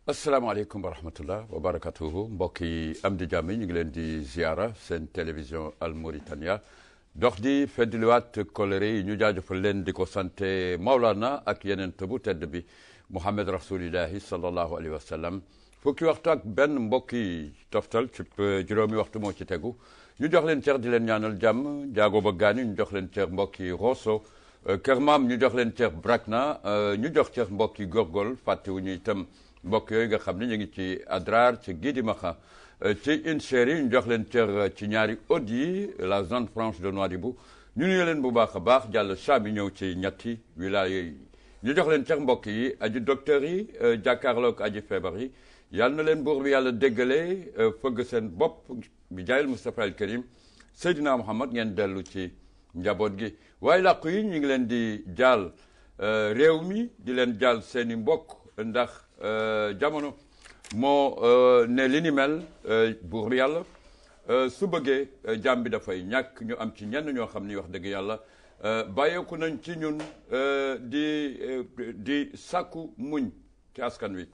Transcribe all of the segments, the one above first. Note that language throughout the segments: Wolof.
asalaamaaleykum wa rahmatullah wa barakatuhu mbokk yi am di jàmm ñu ngi leen di ziara seen télévision Al Mauritania dox di feddliwaat kolere yi ñu jaajëfal leen di ko sante Maulana ak yeneen tëbu tedd bi Muhammad rasulillahi sallallahu alayhi wa sallam fukki waxtu ak benn mbokk yi toftal ci juróomi waxtu moo ci tegu ñu jox leen cër di leen ñaanal jàmm jaago ba gaani ñu jox leen cër mbokk yi Rosso Kër Maam ñu jox leen cër Brakna ñu jox cër mbokk yi Gorgol fàttewuñu itam mbokk yooyu nga xam ne ñu ngi ci Adrar ci Guidimaxa ci Incheri ñu jox leen cër ci ñaari Aude yi la zone franche de Nouadhibou ñu nuyu leen bu baax a baax jàll Cham yi ñëw ci ñetti wilaya yi ñu jox leen cër mbokk yi aji docteur yi jàkkaarloog aji feebar yi yàlla na leen buur bi yàlla déggalee fëgg seen bopp bi jaayil Moustapha al Karim Seydina Mouhamad ngeen dellu ci njaboot gi waaye làqu yi ñu ngi leen di jaal réew mi di leen jaal seen i mbokk ndax jamono moo ne li ni mel buur bi yàlla su bëggee jàmm bi dafay ñàkk ñu am ci ñenn ñoo xam ni wax dëgg yàlla bàyyeeku nañ ci ñun di sàkku muñ ci askan wi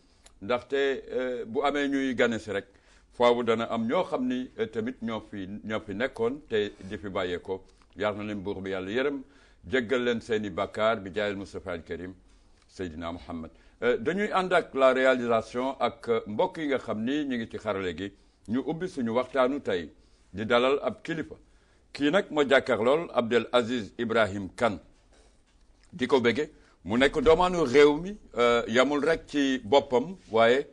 ndaxte bu amee ñuy gane si rek foofu dana am ñoo xam ni tamit ñoo fi nekkoon te di fi bàyyeekoo yar na leen buur bi yàlla yërëm jéggal leen seen i bàkkaar bi jaayil Moustapha al Karim Seydina Mouhamad dañuy ànd ak la réalisation ak mbokk yi nga xam ni ñu ngi ci xarale gi ñu ubbi suñu waxtaanu tey di dalal ab kilifa kii nag moo jàkkaar lool Abdel Aziz Ibrahim Kane di ko bége mu nekk doomaanu réew mi yamul rek ci boppam waaye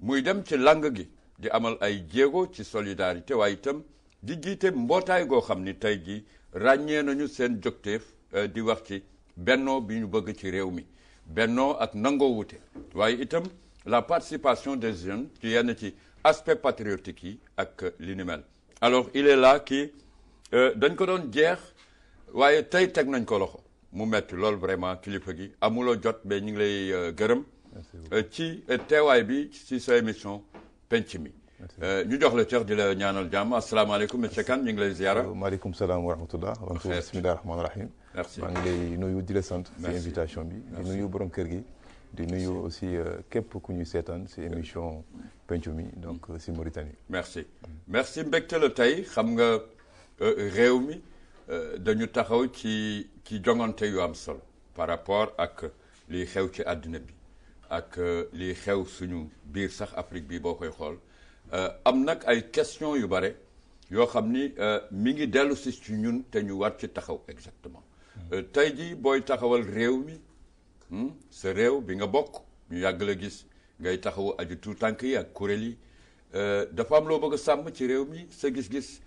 muy dem ci lang gi di amal ay jéego ci solidarité waaye itam di jiite mbootaay goo xam ni tey jii ràññee nañu seen jógteef di wax ci bennoo bi ñu bëgg ci réew mi bennoo ak nangoo wute waaye itam la participation des jeunes ci yenn ci aspect patriotique yi ak li ni mel alors il est là kii dañ ko doon jeex waaye tey teg nañ ko loxo mu metti loolu vraiment kilifa gi amuloo jot mais ñu ngi lay gërëm ci teewaay bi ci sa émission penc mi ñu jox la cër di la ñaanal jàmm asalaamaaleykum monsieur Kane ñu ngi lay ziara maaleykum salaam wa rahmatullah bismillahi rahmaani rahim merci maa ngi lay nuyu di la sant si invitation bi di nuyu borom kër gi di nuyu aussi képp ku ñuy seetaan si émission pencu mi donc si Mauritanie merci mbégte la tey xam nga réew mi dañu taxaw ci jongante yu am solo par rapport ak liy xew ci àddina bi ak liy xew suñu biir sax Afrique bi boo koy xool am nag ay question yu bare yoo xam ni mi ngi dellu si ci ñun te ñu war ci taxaw exactement tey jii booy taxawal réew mi sa réew bi nga bokk ñu yàgg la gis ngay taxawu aju tout tànk yi ak kuréel yi dafa am loo bëgg a sàmm ci réew mi sa gis-gis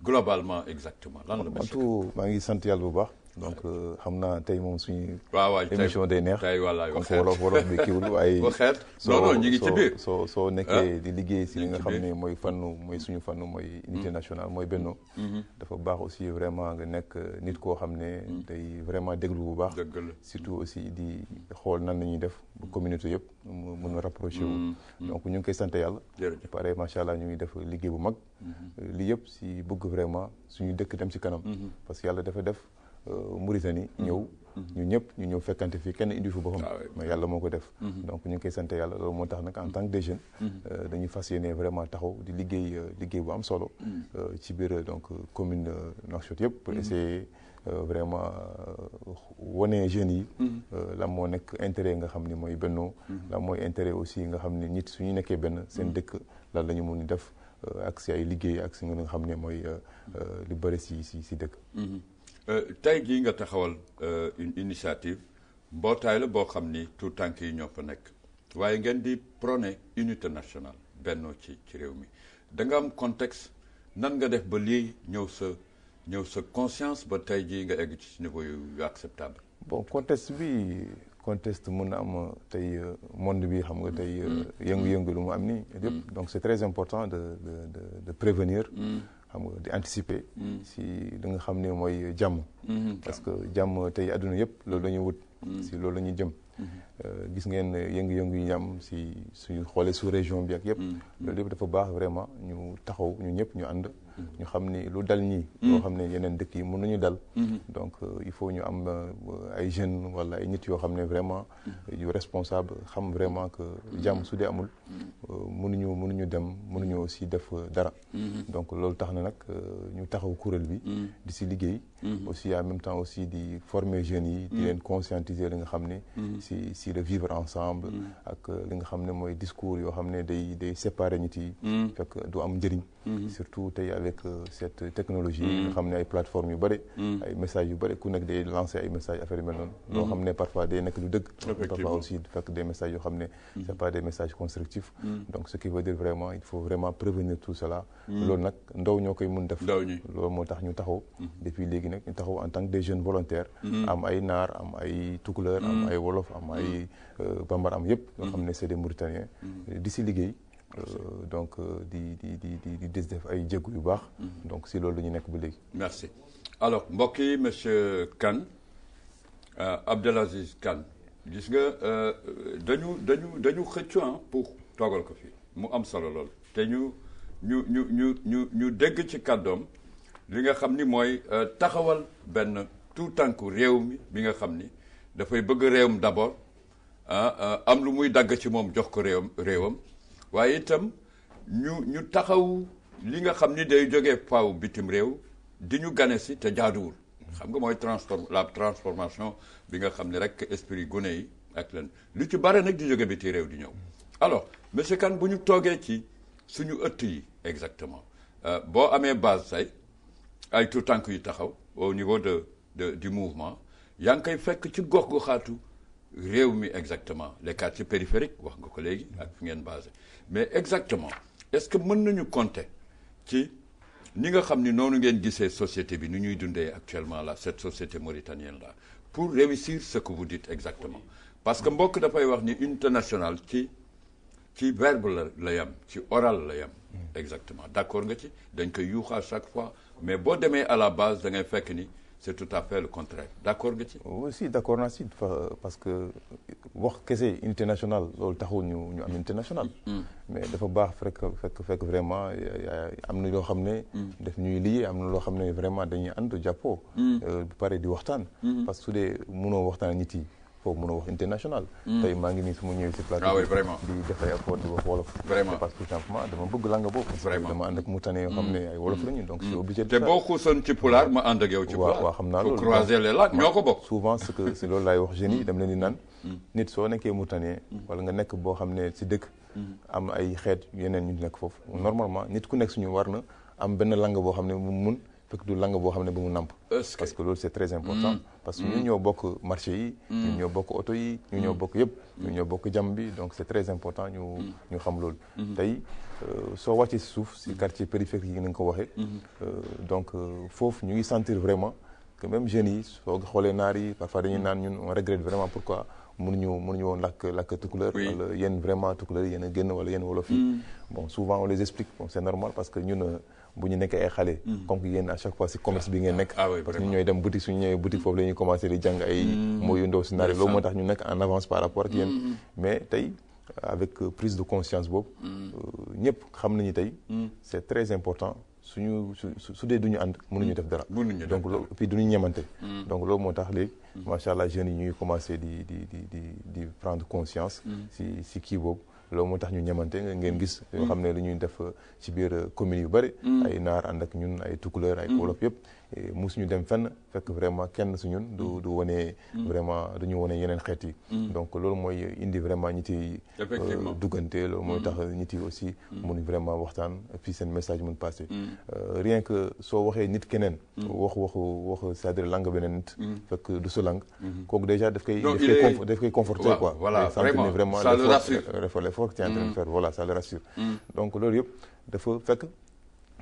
globalement exactement lan la tout maa ngi sant yàlla bu baax donc xam naa tey moom suñu waaw émission day neex tey wallaay comme wolof bi kiiwul waaye non ñu ngi ci biir soo nekkee di liggéey si li nga xam ne mooy suñu fannu mooy unité nationale mooy bennoo dafa baax aussi vraiment nga nekk nit koo xam ne day vraiment déglu bu baax surtout aussi di xool nan la ñuy def bu communauté yëpp mën a rapproché wu donc ñu ngi koy sant yàlla pare macha allah ñu ngi def liggéey bu mag li yëpp si bëgg vraiment suñu dëkk dem si kanam parce que yàlla dafa def Mauritanie ñëw ñu ñëpp ñu ñëw fekkante fii kenn indi fi boppam mais yàlla moo ko def donc ñu ngi koy sant yàlla loolu moo tax nag en tant que des jeunes dañuy fas yéene vraiment taxaw di liggéey bu am solo ci biir donc commune Nouakchott yëpp pour essayer vraiment wane jeunes yi lan moo nekk intérêt nga xam ni mooy bennoo lan mooy intérêt aussi nga xam ni nit suñu nekkee benn seen dëkk lan la ñu mun def ak si ay liggéey ak si nga xam ne mooy li bëri si dëkk tey jii nga taxawal une initiative mbootaay la boo xam ni tout tànk yi ñoo fa nekk waaye ngeen di prôné unité nationale bennoo ci réew mi da nga am contexte nan nga def ba lii ñëw sa conscience ba tey jii nga egg ci niveau yu acceptable bon contexte mën na am tey monde bi xam nga tey yëngu-yëngu lu mu am nii yëpp donc c'est très important de prévenir xam nga di anticiper si li nga xam ne mooy jàmm parce que jàmm tey adduna yëpp loolu la ñu wut si loolu la ñuy jëm gis ngeen yëngu-yëngu yi ñu am si suñu xoolee sous région bi ak yëpp loolu yëpp dafa baax vraiment ñu taxaw ñu ñëpp ñu ànd ñu xam ni lu dal ñii loo xam ne yeneen dëkk yi mën nañu dal donc il faut ñu am ay jeunes wala ay nit yoo xam ne vraiment yu responsable xam vraiment que jàmm su dee amul mënuñu dem mënuñu aussi def dara donc loolu tax na nag ñu taxaw kuréel bi di si liggéey aussi en même temps aussi di former jeunes yi di leen conscientiser li nga xam ne si le vivre ensemble ak li nga xam ne mooy discours yoo xam ne day séparer nit yi fekk du am njëriñ surtout tey avec cette technologie nga xam ne ay plateformes yu bëri ay messages yu bëri ku nekk day lancer ay messages affaire yu mel noonu loo xam ne parfois day nekk du dëgg parfois aussi fekk des messages yoo xam ne c'est pas des messages constructifs donc ce qui veut dire vraiment il faut vraiment prévenir tout cela loolu nag ndaw ñoo koy mun def loolu moo tax ñu taxaw depuis léegi nag ñu taxaw en tant que des jeunes volontaires am ay naar am ay tukuleur am ay wolof am ay bambara am yëpp yoo xam ne c'est des Mauritaniens di si liggéey donc di def ay jéego yu baax donc si loolu la ñu nekk ba léegi. merci alors mbokk yi monsieur Kane Abdelaziz Kane gis nga dañu xëccu pour toogal ko fii mu am solo lool te ñu dégg ci kàddoom li nga xam ni mooy taxawal benn tout tànku réew mi bi nga xam ni dafay bëgg réewam d'abord am lu muy dagg ci moom jox ko réewam waaye itam ñu taxaw li nga xam ni day jógee faaw bitim réew di ñu gane si te jaaduwul xam nga mooy la transformation bi nga xam ne rek esprit gune yi ak leen lu ci bare nag di jóge biti réew di ñëw alors monsieur Kane bu ñu toogee ci suñu ëtt yi exactement boo amee base say ay tout tànk yu taxaw au niveau du mouvement yaa ngi koy fekk ci gox-goxaatu réew mi exactement les quartiers périphériques wax nga ko léegi ak fi ngeen basé mais exactement est-ce que mën nañu compter ci ni nga xam ni noonu ngeen gisee société bi ni ñuy dundee actuellement là cette société mauritanienne là pour réussir ce que vous dites exactement parce que mbokk dafay wax ni unité nationale ci verbe la yam ci oral la yam exactement d'accord nga ci dañ koy yuux à chaque fois mais boo demee à la base da ngay fekk ni c'est tout à fait le contraire d'accord nga ci. aussi d'accord naa si parce que wax kese unité nationale loolu taxul ñu am unité nationale. mais dafa baax fekk vraiment am na loo xam ne. daf ñuy lié am na loo xam ne vraiment dañuy ànd jàppoo. bu pare di waxtaan. parce que su dee mënoo waxtaan nit yi foofu mënoo wax unité nationale. tey maa ngi nii su ma ñëwee si plateau. oui vraiment di def ay effort di wax wolof. vraiment parce que tout simplement dama bëgg langue boobu. vraiment dama ànd ak Mauritaniens yoo xam ne ay wolof lañu donc c'est obligé de. te boo xuusoon ci pulaar ma ànd ak yow ci pulaar. waaw xam naa loolu pour croiser les langues ñoo ko bokk. souvent si loolu laay wax jeunes yi dama leen di naan. nit soo nekkee Mauritanien wala nga nekk boo xam ne si dëkk. am ay xeet yeneen ñu nekk foofu normalement nit ku nekk suñu war na am benn langue boo xam ne mu mun. fekk du langue boo xam ne ba mu namp parce que loolu c'est très important parce que ñun ñoo bokk marché yi ñun ñoo bokk oto yi ñun ñoo bokk yëpp ñun ñoo bokk jàmm bi donc c'est très important ñu xam loolu tey soo wàccee si suuf si quartier périphérique yi nga ko waxee donc foofu ñu ngi sentir vraiment que même jeunes yi soo xoolee naar yi parfois dañuy naan ñun on regrette vraiment pourquoi mënuñu woon lakk tukuleur wala yéen vraiment tukuleur yi yéen a génn wala yéen wolof yi bon souvent on les explique bon c'est normal parce que ñun bu ñu nekkee ay xale comme que yéen à chaque fois si commerce bi ngeen nekk parce que ñu ñooy dem boutique suñu ñëwee boutique foofu la ñuy commencer di jàng ay mots yu ndaw si naari loolu moo tax ñu nekk en avance par rapport ak yéen mais tey avec prise de conscience boobu ñëpp xam nañu tey c'est très important su dee duñu ànd mënuñu def dara donc loolu puis duñu ñemante donc loolu moo tax léegi macha allah jeunes yi ñuy commencer di prendre conscience si kii boobu loolu moo tax ñu ñemante ngeen gis yoo xam ne lu ñuy def ci biir communes yu bëri ay naar ànd ak ñun ay tukuleur ay wolof yëpp musuñu dem fenn fekk vraiment kenn su ñun du wane vraiment duñu wane yeneen xeet yi donc loolu mooy indi vraiment ñit yi duggante loolu mooy tax ñit yi aussi mun vraiment waxtaan puis seen message mun passer rien que soo waxee nit keneen wax c'est-à-dire langue beneen nit fekk du sa langue kooku déjà daf koy conforter quoi voilà vraiment ça le rassure l'effort que tu es en train de faire voilà ça le rassure donc loolu yëpp dafa fekk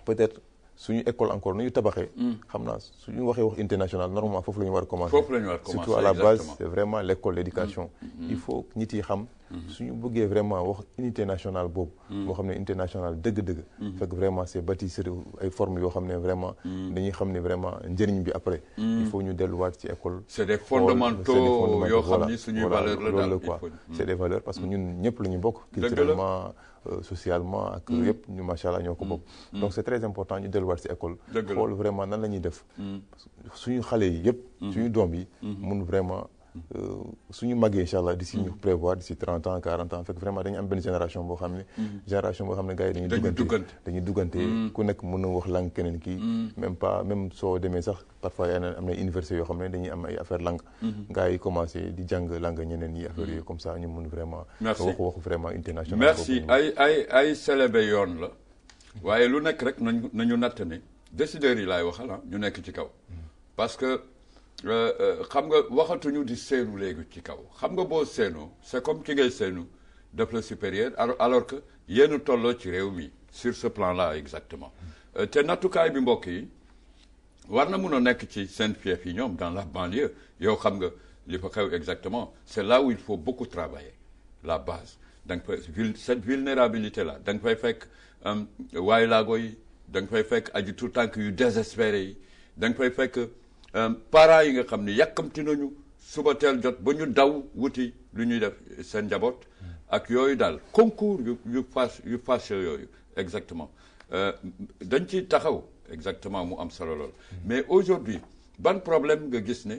peut-être suñu école encore nu ñu tabaxee xam naa suñu waxee wax international normalement foofu la ñu war a commencer surtout à la base c'est vraiment l'école l'éducation il faut nit yi xam suñu bëggee vraiment wax unité nationale boobu boo xam ne unité nationale dëgg-dëgg fekk vraiment c'est bâti sur ay formes yoo xam ne vraiment dañuy xam ne vraiment njëriñ bi après il faut ñu delluwaat ci école c'est des fondamentaux yoo xam ni suñuy valeur la daal loolu quoi c'est des valeurs parce que ñun ñëpp la ñu bokk culturellement socialement ak yëpp ñu macha allah ñoo ko bokk donc c'est très important ñu delluwaat ci école xool vraiment nan la ñuy def suñu xale yi yëpp suñu doom yi mun vraiment suñu màggee incha allah d'ici ñu prévoir d'ici 30 ans 40 ans fekk vraiment dañu am benn génération boo xam ne gars yi dañuy duggante ku nekk mën na wax langue keneen kii même soo demee sax parfois am na université yoo xam ne dañuy am ay affaire langue gars yi commencé di jàng langue ñeneen yi affaire yooyu comme ça ñu mun vraiment waxu vraiment international merci ay célébé yoon la waaye lu nekk rek nañu natt ne décideurs yi laay waxal ñu nekk ci kaw parce que xam nga waxatuñu di seenu léegi ci kaw xam nga boo seenoo c'est comme ki ngay seenu def la supérieur alors que yéen tolloo ci réew mi sur ce plan-là exactement te nattukaay bi mbokk yi war na mun a nekk ci seen fief yi ñoom dans la banlieue yow xam nga li fa xew exactement c'est là où il faut beaucoup travailler la base da nga fay cette vulnérabilité là da nga fay fekk waaye laago yi da nga fay fekk aji tout tànk yu désespéré yi da nga fay fekk parents yi nga xam ne yàkkamti nañu suba teel jot ba ñu daw wuti lu ñuy def seen njaboot ak yooyu daal concours yu fâche yooyu exactement dañ ci taxaw exactement mu am solo lool mais aujourd'hui ban problème nga gis ne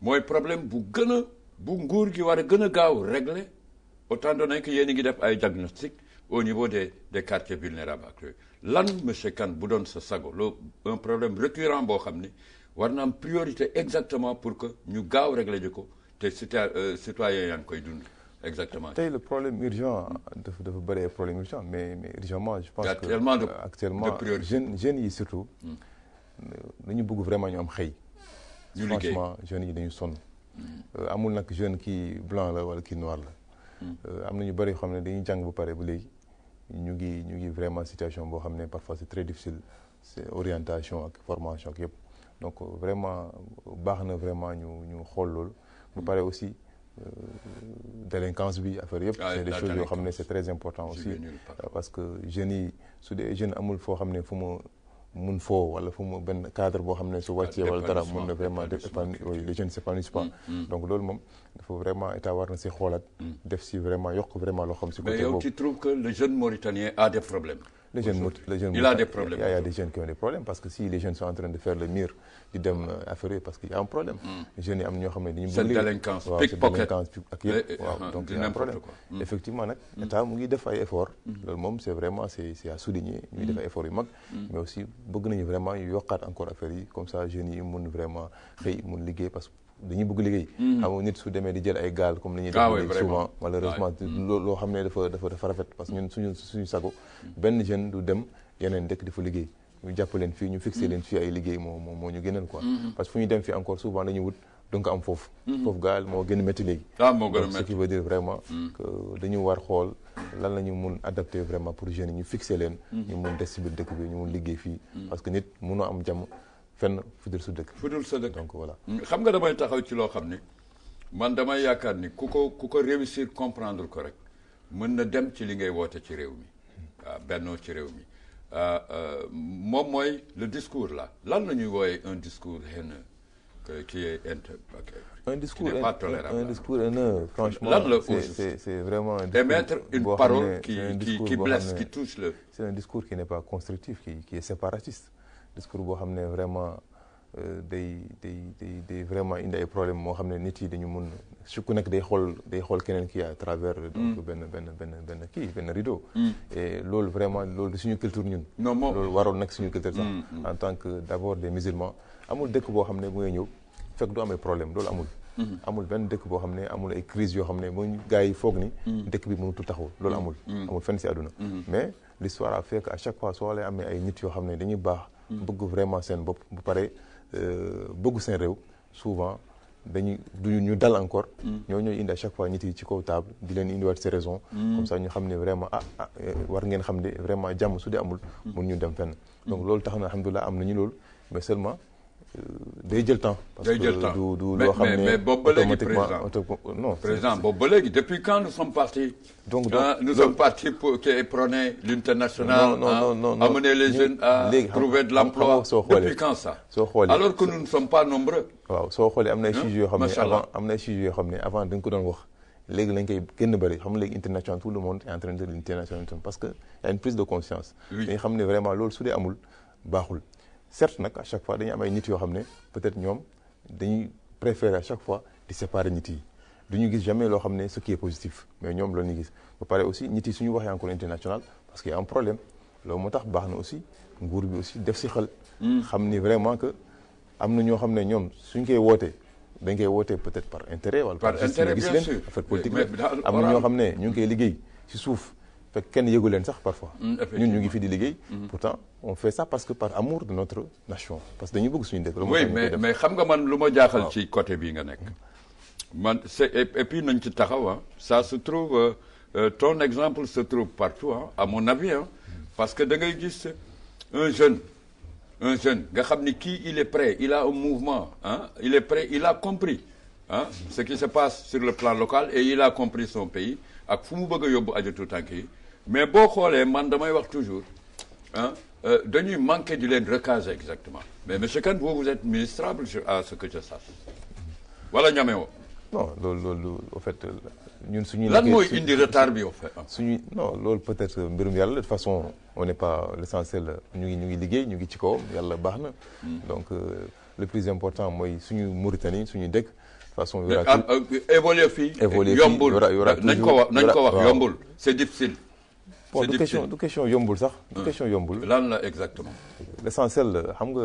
mooy problème bu nguur gi war a gën a gaaw régler autant donné que yéen a ngi def ay diagnostic au niveau des quartiers vulnérables ak yooyu lan monsieur Kane bu doon sa sago un problème récurrent boo xam ni war na am priorité exactement pour que ñu gaaw régler ji ko te citoyen yaa ngi koy dund exactement. tey le problème urgent dafa bëri ay problème urgent mais urgemment je pense que actuellement jeunes yi surtout dañu bëgg vraiment ñu am xëy. ñu liggéey franchement jeunes yi dañu sonn. amul nag jeune kii blanc la wala kii noir la. am na ñu bëri yoo xam ne dañuy jàng ba pare ba léegi ñu ngi vraiment situation boo xam ne parfois c'est très difficile c'est orientation ak formation ak yëpp. donc vraiment baax na vraiment ñu xool loolu ba pare aussi délinquance bi affaire yëpp c'est des choses yoo xam ne c'est très important aussi parce que jeunes yi su dee jeune amul foo xam ne fu mu mun foo wala fu mu benn cadre boo xam ne su wàccee wala dara mun na vraiment les jeunes s'épanouissent pas donc loolu moom dafa vraiment état war na si xoolaat def si vraiment yokk vraiment loo xam si côté boobu. mais yow tu trouves que le jeune mauritanien a des problèmes? Il a des problèmes. Il y a des jeunes qui ont des problèmes parce que si les jeunes sont en train de faire le mur di dem affaire parce qu'il y a un problème. jeunes yi am ñoo xam ne dañu. cette délinquance pickpocket ak yëpp waaw donc il y a un problème. effectivement nag état mu ngi def ay efforts. loolu moom c'est vraiment c'est à souligner. ñu ngi def ay efforts yu mag. mais aussi bëgg nañu vraiment yu yokkaat encore affaire yi comme ça jeunes yi mun vraiment xëy mun liggéey parce que dañuy bëgg liggéey. xam nga nit su demee di jël ay gaal comme ni ñuy def souvent malheureusement loo xam ne dafa rafet parce que ñun suñu sago benn jeune du dem yeneen dëkk di fa liggéey ñu jàpp leen fii ñu fixé leen fii ay liggéey moo ñu gënal quoi parce que fu ñu dem fii encore souvent dañuy wut donc am foofu gaal moo gën a métti léegi ce qui veut dire vraiment que dañu war xool lan la ñu mun adapter vraiment pour jeunes yi ñu fixé leen ñu mun des ci biir dëkk bi ñu mun liggéey fii parce que nit munoo am jàmm fenn fudul sa dëkk donc voilà xam nga damay taxaw ci loo xam ni man damay yaakaar ni ku ko réussir comprendre ko rek mën na dem ci li ngay woote ci réew mi waaw bennoo ci réew mi moom mooy le discours là lan la ñuy wooye un discours haineux qui est un discours haineux franchement lan la c'est vraiment émettre une parole qui blesse qui touche le c'est un discours qui n'est pas constructif qui est séparatiste discours boo xam ne vraiment day vraiment indi ay problème moo xam ne nit yi dañu mun su ku nekk day xool keneen kii à travers donc benn rideau et loolu vraiment loolu suñu culture ñun loolu waroon nag suñu culture sax en tant que d'abord des musulmans amul dëkk boo xam ne bu ngay ñëw fekk du amee problème loolu amul benn dëkk boo xam ne amul ay crise yoo xam ne bu gars yi foog ni dëkk bi mënutul taxaw loolu amul fenn si àdduna mais l'histoire a fait que à chaque fois soo lay amee ay nit yoo xam ne dañuy baax bëgg vraiment seen bopp bu pare bëgg seen réew souvent ñu dal encore ñooy indi à chaque fois nit yi ci kaw table di leen indiwaat ces raisons comme ça ñu xam ne vraiment war ngeen xam ne vraiment jàmm su dee amul mun ñu dem fenn donc loolu tax na alhamdulilah am nañu loolu mais seulement day jël temps. parce que du loo xam ne mais boobu ba léegi président boobu ba léegi depuis quand nous sommes partis. nous sommes partis pour qui prôner l'unité nationale. non amener les jeunes à trouver de l'emploi. Depuis quand ça. soo xoolee alors que nous ne sommes pas nombreux. waaw soo xoolee am na ay sujets yoo xam ne avant am na ay sujets yoo xam ne avant da nga ko doon wax. léegi lañ koy gën a bëri xam nga léegi international tout le monde est en train de l'international parce que y a une prise de conscience. dañu xam ne vraiment loolu su dee amul baaxul. certes nag à chaque fois dañu am ay nit yoo xam ne peut-être ñoom dañuy préférer à chaque fois di séparer nit yi du ñu gis jamais loo xam ne ce qui est positif mais ñoom loolu ñu gis ba pare aussi nit yi suñu waxee encore international parce que y a un problème loolu moo tax baax na aussi nguur bi aussi def si xel. xam ni vraiment que am na ñoo xam ne ñoom suñ koy wootee dañ koy wootee peut-être par intérêt wala par intérêt gis bien leen sûr affaire politique la am na ñoo xam ne ñu ngi koy liggéey si suuf fekk kenn yëgu leen sax parfois ñun ñu ngi fi di liggéey pourtant on fait ça parce que par amour de notre nation parce que dañu bëgg suñu dëkk oui mais xam nga man lu ma jaaxal ci côté bii nga nekk man c'est et puis nañ ci taxaw ça se trouve ton exemple se trouve partout à mon avis parce que da ngay gis un jeune nga xam ni kii il est prêt il a un mouvement il est prêt il a compris ce qui se passe sur le plan local et il a compris son pays ak fu mu bëgg a yóbbu ajatu tànk yi mais boo xoolee man damay wax toujours dañuy manquer di leen recaser exactement mais monsieur Kane vous êtes ministrable à ce que je sache wala ñame woo non loolu au fait ñun suñu lan mooy indi retard bi au fait suñu non loolu peut-être mbirum yàlla de toute façon on n'est pas l'essentiel ñu ngi liggéey ñu ngi ci kawam yàlla baax na donc le plus important mooy suñu Mauritanie suñu dëkk de toute façon évoluer fii yombul nañ ko wax yombul c'est difficile bon du question yombul sax du question yombul lan la exactement l'essentiel xam nga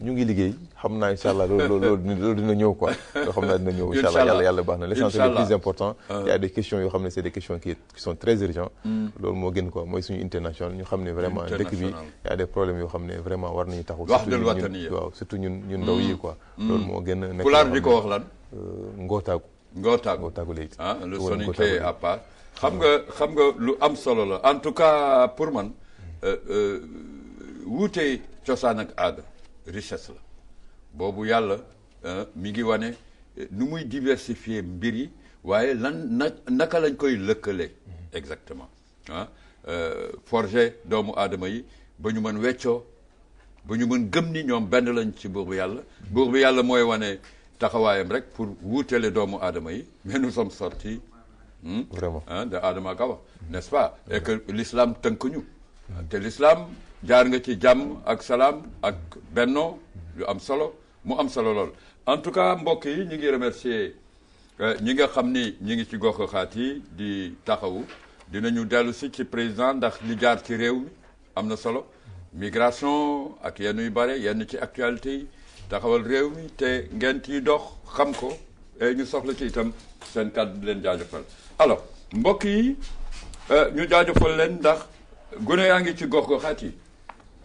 ñu ngi liggéey xam naa incha allah loolu dina ñëw quoi loo xam naa dina ñëw incha allah yàlla baax na l'essentiel le plus important il y a des questions yoo xam ne c'est des questions qui sont très urgentes loolu moo gën quoi mooy suñu international ñu xam ne vraiment dëkk bi il y a des problèmes yoo xam ne vraiment war nañu taxaw waaw surtout ñun ndaw yi quoi loolu moo gën a nekk pulaar di ko wax lan ngootaagu léegi le soninké à part xam nga lu am solo la en tout cas pour man wuute cosaan ak aada richesse la boobu yàlla mi ngi wane nu muy diversifier mbir yi waaye naka lañ koy lëkkale exactement forger doomu aadama yi ba ñu mën weccoo ba ñu mën gëm ni ñoom benn lañ ci buur bi yàlla mooy wane taxawaayam rek pour wuutele doomu aadama yi mais nous sommes sortis vraiment de Adama Kawa n'est-ce pas et que l'islam tënk ñu te l'islam jaar nga ci jàmm ak salaam ak bennoo lu am solo mu am solo lool en tout cas mbokk yi ñu ngi remercier ñi nga xam ni ñi ngi ci gox-goxaat yi di taxawu dinañu dellu si ci président ndax li jaar ci réew mi am na solo migration ak yenn yu bare yenn ci actualité yi taxawal réew mi te ngeen ciy dox xam ko et ñu soxla ci itam seen kàddu di leen jaajëfal alors mbokk yi ñu jaajëfal leen ndax gune yaa ngi ci gox-goxaat yi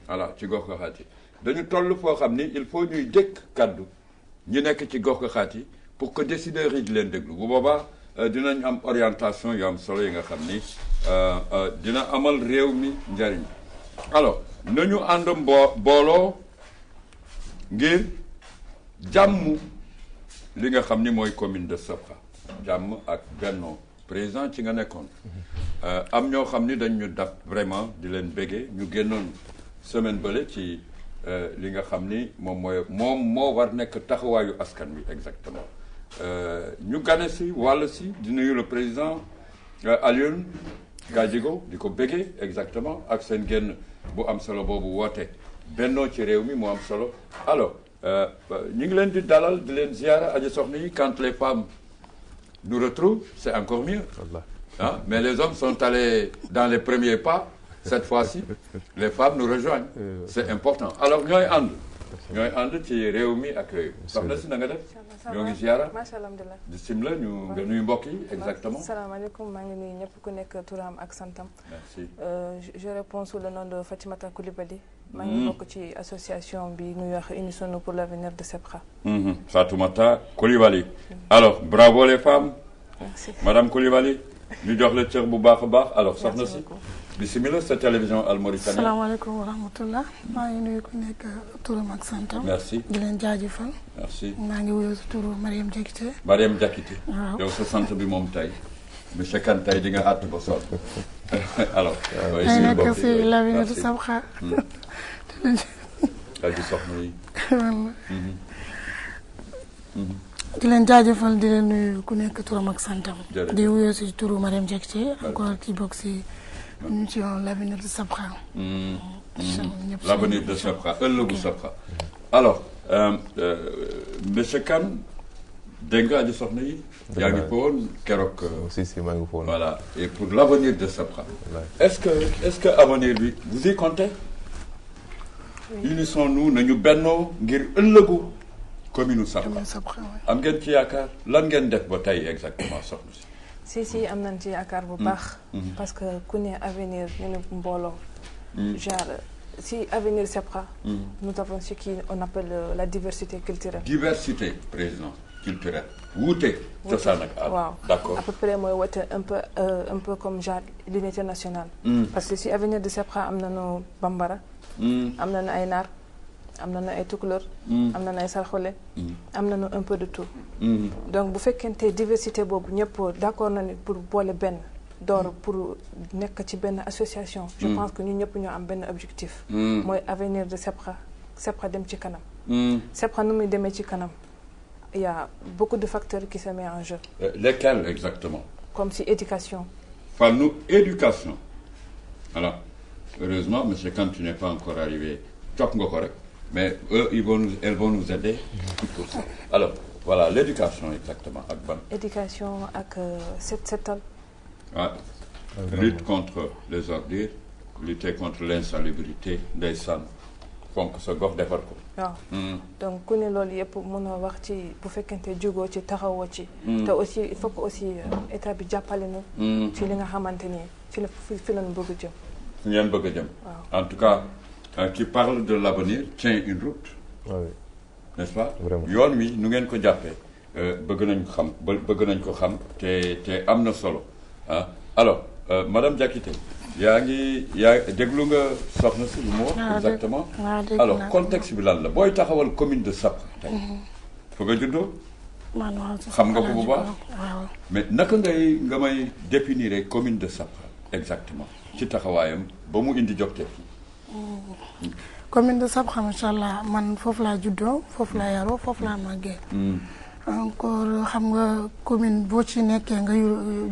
voilà ci gox-goxaat yi dañu toll foo xam ni il faut ñuy dëkk kaddu ñi nekk ci gox-goxaat yi pour que décideurs yi di leen déglu bu boobaa dinañ am orientation yu am solo yi nga xam ni dina amal réew mi njariñ alors nañu ànd booloo ngir jàmm li nga xam ni mooy commune de Sabha jàmm ak bennoo président ci nga nekkoon am ñoo xam ni dañ ñu dab vraiment di leen béggee ñu génnoon semaine bële ci li nga xam ni moom moo war nekk taxawaayu askan wi exactement ñu gane si wàll si di nuyu le président Alioune Gadjigo di ko béggee exactement ak seen génn bu am solo boobu woote bennoo ci réew mi moo am solo alors ñu ngi leen di dalal di leen ziara aji soxna yi quand les femmes nous retrouvent c'est encore mieux mais les hommes sont allés dans les premiers pas cette fois-ci les femmes nous rejoignent c'est important alors ñooy ànd ci réew mi ak réew soxna si na nga def ñoo ngi ziara macha allah alhamdulilah di simla ñu nga nuyu mbokk yi exactement salaamaaleykum maa ngi nuyu ñëpp ku nekk turam ak santam merci je réponds sous le nom de Fatimata Coulibaly maa ngi bokk ci association bi ñuy wax Unisons pour l'avenir de Sabha Fatoumata Coulibaly alors bravo les femmes merci madame Coulibaly ñu jox la cër bu baax a baax alors soxna si bisimilah sa télévision Al Mauritania. salaamaaleykum wa rahmatullah maa ngi nuyu ku nekk turam ak santam. merci di leen jaajëfal. merci maa ngi wuyoo si turu Mariam Diakité. Mariam Diakité. waaw yow sa sant bi moom tey monsieur Kane tey di nga àtt ba sol alors. maa nekk si l'avenir de Sabkha. di soxna yi. di leen jaajëfal di leen nuyu ku nekk turam ak santam. jërëjëf di wuyoo si turu Mariam Diakité encore ci bokk si émission l'avenir de Sabkha. l'avenir de Sabkha ëllëgu Sabkha. alors monsieur Kane dégg nga aji soxna yi. yaa ngi ko woon keroog. si maa ngi ko woon. voilà et pour l'avenir de Sabkha. est-ce que avenir bi vous y comptez. unissons-nous nañu bennoo ngir ëllëgu commune Sabkha. am ngeen ci yaakaar lan ngeen def ba tey exactement soxna si. si am nañ ci yaakaar bu baax. parce que ku ne avenir ñu ne mbooloo. genre si avenir Sabkha. nous avons ce qu'on appelle la diversité culturelle. diversité président culturelle. wuute cosaan ak aada. waaw d'accord à peu près mooy wote un peu comme genre l'unité nationale. parce que si avenir de Sabkha am nañu bambara. am nañu ay naar. am nañu ay tukulóor. am nañu ay sarxole. am nañu un peu de tout. donc bu fekkente diversité boobu ñëpp d'accord nañu pour boole benn door pour nekk ci benn association. je pense que ñun ñëpp ñoo am benn objectif. mooy avenir de Sabkha dem ci kanam. Sabkha nu muy demee ci kanam il y a beaucoup de facteurs qui se mettent en jeu. Lesquels exactement. comme si éducation. Parle-nous éducation. Alors heureusement monsieur Kane tu n'es pas encore arrivé topp nga ko rek. mais eux elles vont nous aider pour ça. alors voilà l'éducation exactement ak ban. éducation ak setal. ah lutte contre les ordures lutter contre l'insalubrité ndeysaan fonk sa gox defar ko. waaw donc ku ne loolu yëpp mën a wax ci bu fekkente jógoo ci taxawoo ci. te aussi il faut que aussi état bi jàppale nu. ci li nga xamante ni ci la fi lañu bëgg a jëm. fi ngeen bëgg a jëm. waaw en tout cas. qui parle de l'avenir tient une route. oui. n'est-ce pas. vraiment yoon wi nu ngeen ko jàppee bëgg nañ ko xam te am na solo ah alors madame Diakité yaa déglu nga soxna si lu mu wax exactement. alors contexte bi lan la booy taxawal commune de Sabkha tey. fa nga juddoo. xam nga ko bu baax. mais naka nga may définir commune de Sabkha exactement ci taxawaayam ba mu indi Jokte. commune de Sabkha macha allah man foofu laa juddoo foofu laa yaroo foofu laa màggee. encore xam nga commune boo ci nekkee nga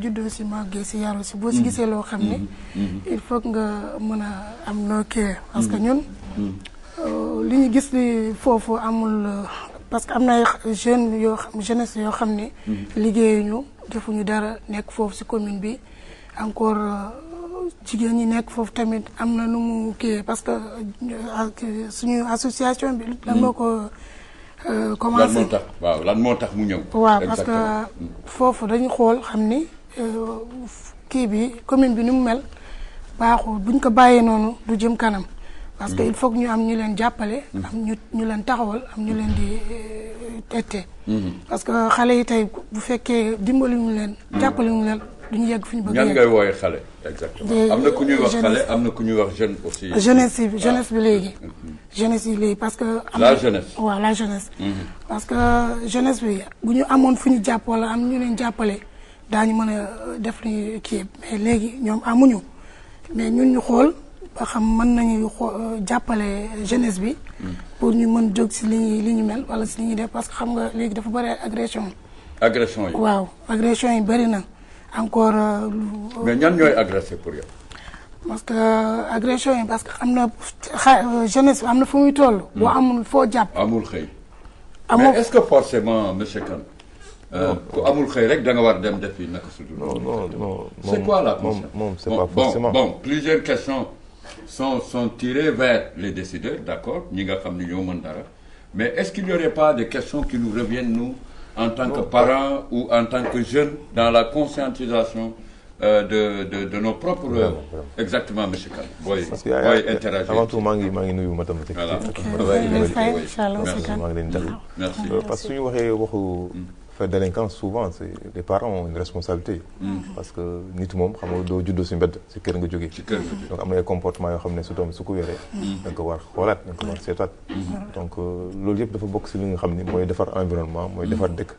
juddoo si màggee si yaroo si boo si gisee loo xam ne. il faut nga mën a am loo kii parce que ñun. li ñu gis li foofu amul parce que am na ay jeunes jeunesse yoo xam ne. liggéeyuñu defuñu dara nekk foofu si commune bi encore. jigéen ñi nekk foofu tamit am na nu mu kii parce que suñu association bi lan moo ko commencé lan moo tax mu ñëw. waaw parce que foofu dañu xool xam ni kii bi commune bi ni mu mel baaxul buñ ko bàyyee noonu du jëm kanam parce que il faut que ñu am ñu leen jàppale am ñu leen taxawal am ñu leen di tette parce que xale yi tey bu fekkee dimbali ñu leen jàppale ñu leen duñu yegg fi ñu bëgg ñan ngay wooye xale exactement am na ku ñuy wax xale am na ku ñuy wax jeune aussi. jeunesse bi léegi. jeunesse yi léegi parce que. la jeunesse waaw la jeunesse. parce que jeunesse bi bu ñu amoon fu ñu jàpp wala am ñu leen jàppale daañu mën a def li kii mais léegi ñoom amuñu mais ñun ñu xool ba xam mën nañu jàppale jeunesse bi. pour ñu mën jóg si li ñu mel wala si li ñuy def parce que xam nga léegi dafa bëri agression. agression yi waaw agression yi bëri na. encore. mais ñan ñooy agressé pour yow. parce que agression yi parce que am na jeunesse bi am na fu muy toll. boo amul foo jàpp. amul xëy. mais est-ce que forcément monsieur Kane. ku amul xëy rek da nga war dem def yi naka su dul. non c'est quoi la question. moom c'est pas forcément. bon plusieurs questions sont tirées vers les décideurs d'accord ñi nga xam ni ñoo mën dara mais est-ce qu'il n'y aurait pas des questions qui nous reviennent nous. en tant que parents ou en tant que jeunes dans la conscientisation de nos propres. Vraiment. Exactement monsieur Kane. booy interagir. avant tout maa ngi nuyu madame Diakité. voilà maa ngi leen di dalal. merci. parce que suñu waxee waxu faire délinquance souvent c'est les parents ont une responsabilité. parce que nit moom xam nga doo juddoo si mbedd si kër nga jógee. donc am na ay comportement yoo xam ne su doom su ko yoree. da nga ko war xoolaat da nga ko war seetaat. donc loolu yëpp dafa bokk si li nga xam ni mooy defar environnement mooy defar dëkk.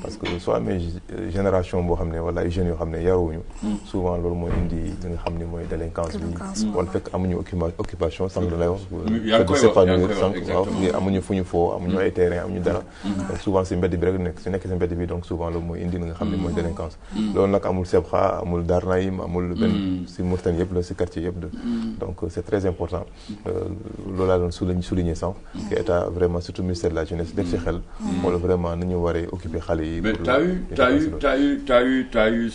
parce que soo amee génération boo xam ne wala ay jeunes yoo xam ne yaruwuñu. souvent loolu mooy indi li nga xam ni mooy délinquance bi. wala fekk amuñu occupation sànq lay wax. yaa ngi koy wax waaw amuñu fu ñu foo amuñu ay terrain amuñu dara. donc souvent si mbedd bi rek nekk si nekk si mbedd bi donc souvent loolu mooy indi li nga xam ne mooy délinquance. loolu nag amul Sebkha amul Darnaïm amul benn si Mauritanie yëpp la si quartier yëpp de. donc c'est très important. loolu laa doon souligner sànq. que état vraiment surtout ministère de la jeunesse def si xel. wala vraiment ni ñu waree occuper xale yi. mais t'as eu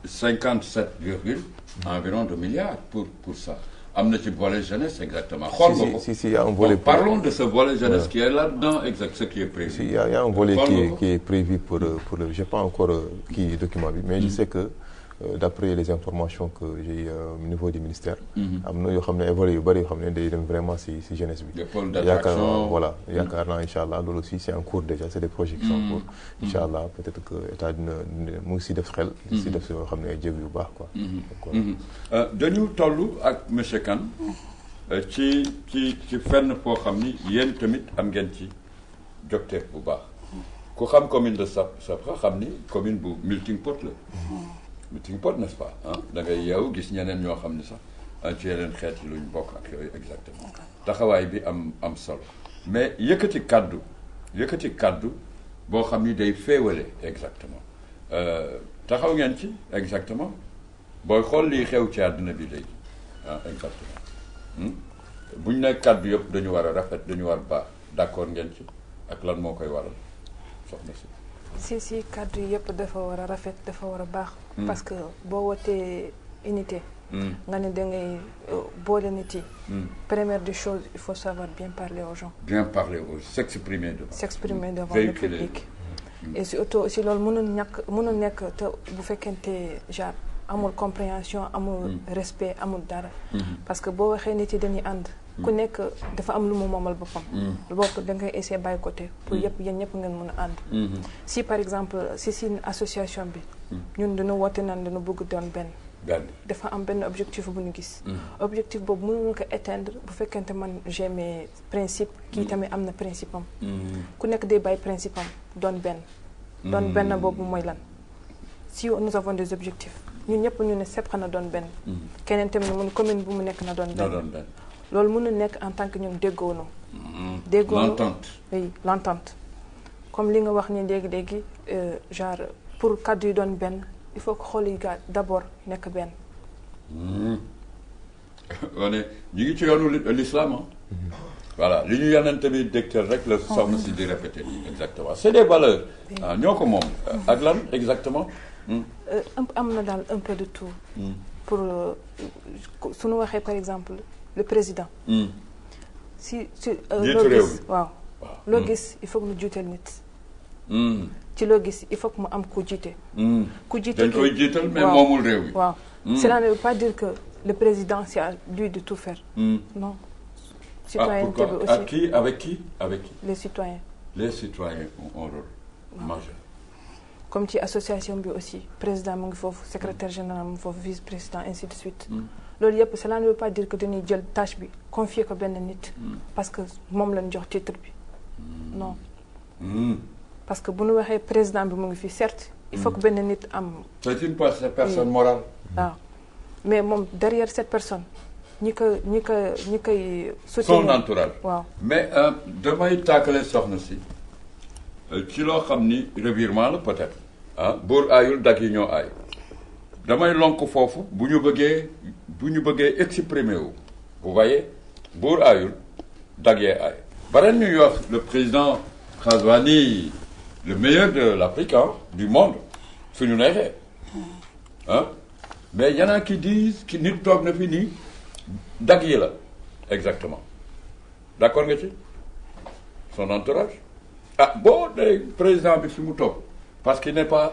57 virgule environ de milliards pour ça. am na ci volet jeunesse exactement. xool nga ko si y a un volet. Parlons de ce volet jeunesse qui est là-dedans exact ce qui est prévu. Si y a un volet qui est prévu pour le j'ai pas encore kii document bi mais je sais que d'après les informations que j'ai au niveau du ministère. am na yoo xam ne ay volets yu bëri yoo xam ne day dem vraiment si jeunesse bi. yaakaar naa incha allah loolu aussi c'est en cours déjà c'est des projets qui sont en cours. incha allah peut-être que état dina mu ngi si def xel. si def yoo xam ne ay jéego yu baax quoi. dañu toll ak monsieur Kane ci fenn foo xam ni yéen tamit am ngeen ci docteur bu baax ku xam commune de Sebkha xam ni commune bu melting pot la. melting pot n'est-ce pas da ngay yow gis ñeneen ñoo xam ni sax ci yeneen xeet yi luñ bokk ak yooyu exactement taxawaay bi am solo mais yëkkati kaddu boo xam ni day féewale exactement taxaw ngeen ci exactement booy xool lii xew ci àdduna bi léegi exactement buñ ne kaddu yëpp dañu war a rafet dañu war baax d'accord ngeen ci ak lan moo koy waral soxna si. si kaddu yëpp dafa war a rafet dafa war a baax. parce que boo wootee unité. nga ne da ngay boole nit yi. première des choses il faut savoir bien parler aux gens. bien parler aux s'exprimer devant le public. et surtout aussi loolu mënul nekk te bu fekkente genre amul compréhension amul respect amul dara. parce que boo waxee nit yi dañuy ànd. ku nekk dafa am lu mu moomal boppam. bopp da ngay essayer bàyyi côté pour yéen ñëpp ngeen mën a ànd. si par exemple si une association bi. ñun dañu woote naan dañu bëgg doon benn. dafa am benn objectif bu ñu gis. objectif boobu mënuñu ko atteindre bu fekkente man j'ai mes principes kii tamit am na principe am. ku nekk day bàyyi principe am doon benn. doon benn boobu mooy lan si nous avons des objectifs ñun ñëpp ñu ne Sebkha na doon benn. keneen tamit mun commune bu mu nekk na doon benn. loolu mënul nekk en tant que ñoom déggoonu. l'entente. oui l'entente comme li nga wax ni léegi genre pour kaddu yi doon benn il faut que xool yi ga d'abord nekk benn. on est ñu ngi ci yoonu l'islam voilà li ñu yonent bi dégtal rek la soxna si di répéter exactement c'est des valeurs. ñoo ko moom ak lan exactement. am na daal un peu de tout. pour suñu waxee par exemple. le président. si loo gis waaw. loo gis il faut que mu jiital nit. ci loo gis il faut que mu am ku jiite. ku jiite dañ koy jiital mais moomul réew mi. waaw cela ne veut pas dire que le président c'est à lui de tout faire. non. citoyenneté bi aussi avec qui les citoyens. les citoyens ont un rôle majeur. comme ci association bi aussi président mu ngi foofu secrétaire général mu ngi foofu vice président ainsi de suite. loolu yëpp cela ne veut pas dire que dañuy jël tâche bi confier ko benn nit. parce que moom lañ jox titre bi. non. parce que bu ñu waxee président bi mu ngi fii certes. il faut que benn nit am. c'est une personne morale. waaw mais moom derrière cette personne ñi koy soutenir son entourage. waaw mais damay tàkkale soxna si ci loo xam ni revirement la peut-être. buur aayul dag yi ñoo aay. damay lonk foofu bu ñu bëggee exprimer wu vous voyez buur aayul daggee aay baren ñuy wax le président Ghazouani le meilleur de l'Afrique du monde suñu neexee mais y en a qui disent ki nit toog na fi nii dagg yi la exactement d'accord nga ci son entourage boo dee président bi fi mu toog parce qu'il n'est pas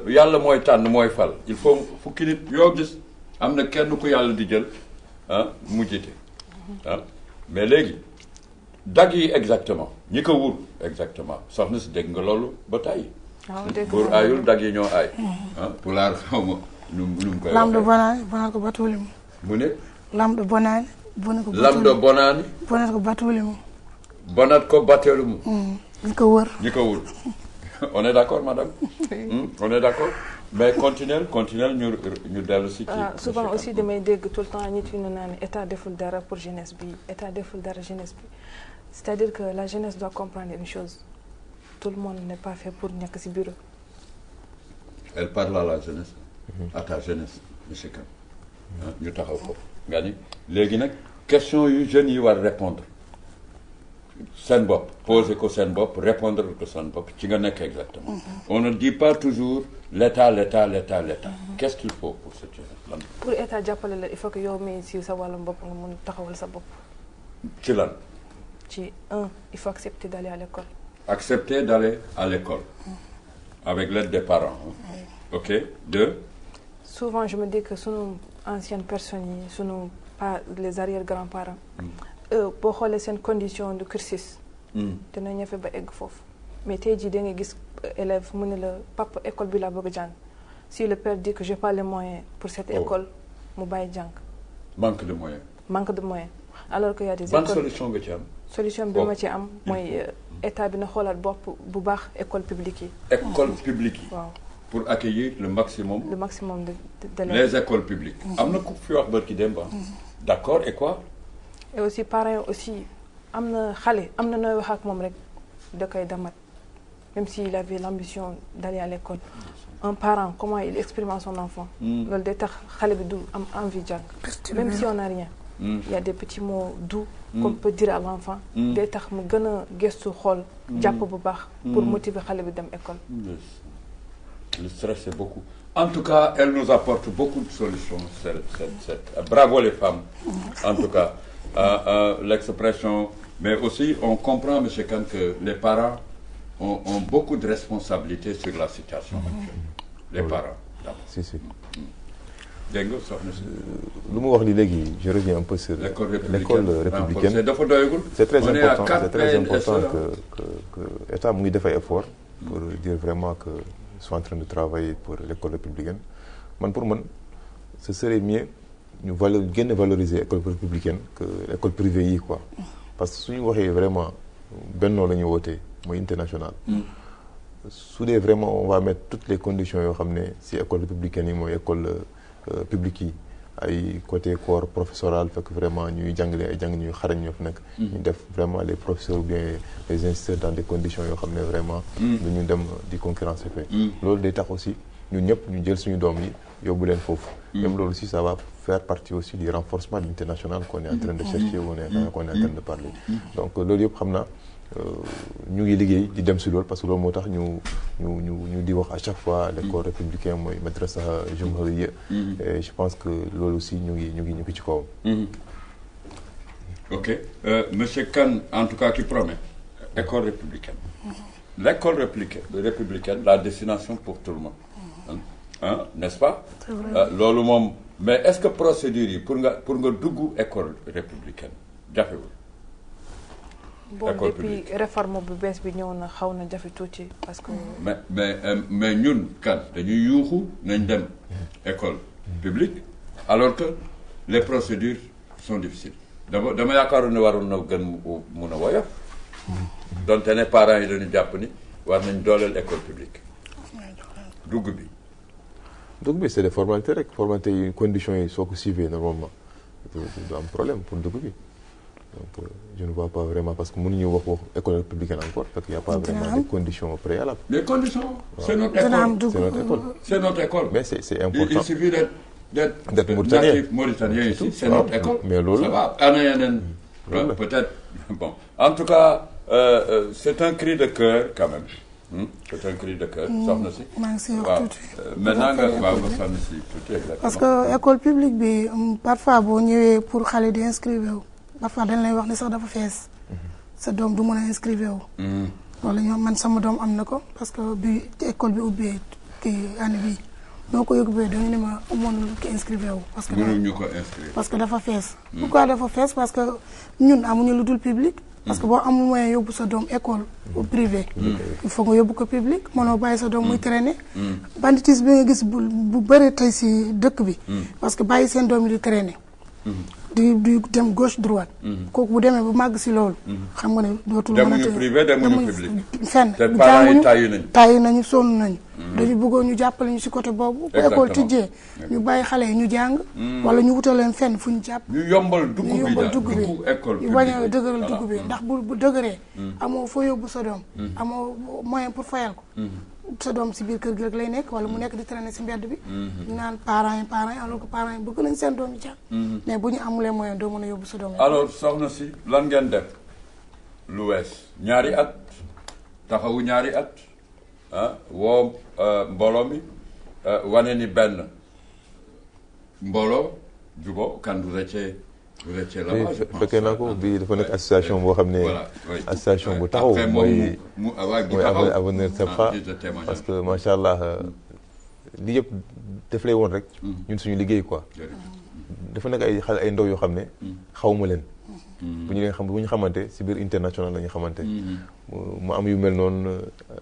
yàlla mooy tànn mooy fal il faut fukki nit yoo gis am na kenn ku yàlla di jël mu jiite mais léegi dag yi exactement ñi ko wut exactement soxna si dégg nga loolu ba tey. pour aayul dag yi ñoo aay. pulaar xaw ma nu mu koy waxee. lam de bonaani bonal ko batuuli mu. mu ne. lam de bonaani bonal ko. lam de bonaani. bonal ko batuuli mu. bonat ko batuuli mu. ñi ko wër. ñi ko wër on est d'accord madame. on est d'accord mais continuel ñu dellu si. souvent aussi damay dégg tout le temps nit yu ne naan état deful dara pour jeunesse bi état deful dara jeunesse bi c'est-à-dire que la jeunesse doit comprendre une chose tout le monde n'est pas fait pour nekk ci bureau. elle parle à la jeunesse. à ta jeunesse monsieur Kane. ñu taxaw foofu nga ni léegi nag question yu jeunes yi war répondre seen bopp poser ko seen bopp répondre ko seen bopp ci nga nekk exactement. on ne dit pas toujours l'état. Qu'est-ce qu'il faut pour cette jeunesse lan. pour état jàppale la il faut que yow mii si sa wàllum bopp nga mun taxawal sa bopp. ci lan. ci il faut accepter d'aller à l'école. accepter d'aller à l'école. avec l'aide des parents. ok 2. souvent je me dis que sunu anciennes personnes yi sunu pas les arrière-grands-parents. boo xoolee seen condition de cursus. dina ñafe ba egg foofu. mais tey jii da nga gis élève mu ne la papa école bi laa bëgg a jàng si le père dit que j'ai pas les moyens pour cette école mu bàyyi jàng. manque de moyens. alors que y a des écoles. ban solution nga ci am. solution bi ma ci am mooy état bi na xoolaat bopp bu baax école publique yi. école publique yi. waaw pour accueillir le maximum de les écoles publiques. am na ku fi wax barki démb. d'accord et quoi. et aussi parents aussi am na xale am na nooy wax ak moom rek da koy damat même s'il avait l'ambition d'aller à l'école un parent comment il exprime à son enfant. loolu day tax xale bi du am envie jàng. même si on n'a rien. il y a des petits mots doux qu'on peut dire à l'enfant. day tax mu gën a gestu xool. jàpp bu baax. pour motiver xale bi dem école. Le stress c'est beaucoup. En tout cas, elle nous apporte beaucoup de solutions. Bravo les femmes. En tout cas, l'expression. Mais aussi, on comprend, M. Kane, que les parents ont beaucoup de responsabilités sur la situation actuelle. Les parents. Si. dégg nga soxna si. lu mu wax li léegi je reviens un peu sur l'école républicaine. C'est très important que État mu ngi def ay effort pour dire vraiment que ils sont en train de travailler pour l'école républicaine pour man ce serait mieux ñu gën a valoriser école républicaine que école privée yi quoi parce que suñu waxee vraiment bennoo la ñu wootee mooy international su dee vraiment on va mettre toutes les conditions yoo xam ne si école républicaine yi mooy école publique yi ay côté corps professoral fekk vraiment ñuy jàngale ay jàng ñuy xarañ ñoo fi nekk ñu def vraiment les professeurs ou bien les instituteurs dans des conditions yoo xam ne vraiment du ñu dem di concurrence fait loolu day tax aussi ñun ñëpp ñu jël suñu doom yi yóbbu leen foofu même loolu aussi ça va faire partie aussi du renforcement de l'international qu'on est en train de chercher qu'on est en train de parler donc loolu yëpp xam naa ñu ngi liggéey di dem si loolu parce que loolu moo tax ñu di wax à chaque fois l'école républicaine mooy madrasa jumhuriya et je pense que loolu aussi ñu ngi ci kawam. Ok monsieur Kane en tout cas qui promet école républicaine. L'école républicaine la destination pour tout le monde. N'est-ce pas. loolu moom mais est-ce que procédure yi pour nga dugg école républicaine jafewul. bon depuis réforme bu bees bi ñëw na xaw na jafe tuuti parce que. mais ñun kan dañuy yuuxu nañ dem école publique alors que les procédures sont difficiles dama yaakaaroon ne waroon na gën mun a woyof donte ne parents yi dañu jàpp ni war nañ dooleel école publique dugg bi c'est des formalités rek formalités yi conditions yi soo ko suivre normalement du am problème pour dugg bi. Donc je ne vois pas vraiment parce que mënuñu wax école républicaine encore parce qu'il n'y a pas vraiment de conditions préalables. Les conditions, c'est notre école. Mais c'est important. Il suffit d'être mauritanien ici, c'est notre école. Mais loolu ça va peut-être bon. En tout cas, c'est un cri de cœur quand même. C'est un cri de cœur. soxna si. maa ngi siy wax tuuti. maintenant nga soxna si tuuti exactement. parce que école publique bi parfois boo ñëwee pour xale di inscrire wu. parfois dañ lay wax ni sax dafa fees sa doom du mën a inscrire wu loolu ñoom man sama doom am na ko parce que bi école bi ubbee kii année bi noo ko yóbbee dañu ne ma amoon ko inscrire wu mënuñu ko inscrire parce que dafa fees pourquoi dafa fees parce que ñun amuñu lu dul public parce que boo amul moyen yóbbu sa doom école privée il faut nga yóbbu ko public mënoo bàyyi sa doom muy traîner banditisme bi nga gis bu bëri tey si dëkk bi parce que bàyyi seen doom yi di traîner di dem gauche droite kooku bu demee bu màgg si loolu xam nga ne dootul demuñu privé demuñu public fenn jaamuñu tàyyi nañu sonn nañu dañu bëggoon ñu jàppale ñu si côté boobu bu école tijjee ñu bàyyi xale yi ñu jàng wala ñu wutal leen fenn fu ñu jàpp ñu yombal dugg bi école ñu bañ a dëgëral dugg bi ndax bu dëgëree amoo foo yóbbu sa doom amoo moyen pour fayal ko sa doom si biir kër gi rek lay nekk wala mu nekk di traîner si mbedd bi naan parents yi alors que parents yi bëgg nañ seen doom yi jàng mais bu ñu amulee moyen doo mën a yóbbu sa doom yi alors soxna si lan ngeen def lu wees ñaari at taxawu ñaari at woo mbooloo mi wane ni benn mbooloo jubo kan du rëccee fekkee naa ko bii dafa nekk association boo xam ne association bu taxaw mooy avenir SEPFA parce que macha allah li yëpp daf lay woon rek ñun suñu liggéey quoi dafa nekk ay xale ay ndaw yoo xam ne xawma leen bu ñu xamante si biir international la ñu xamante mu am yu mel noonu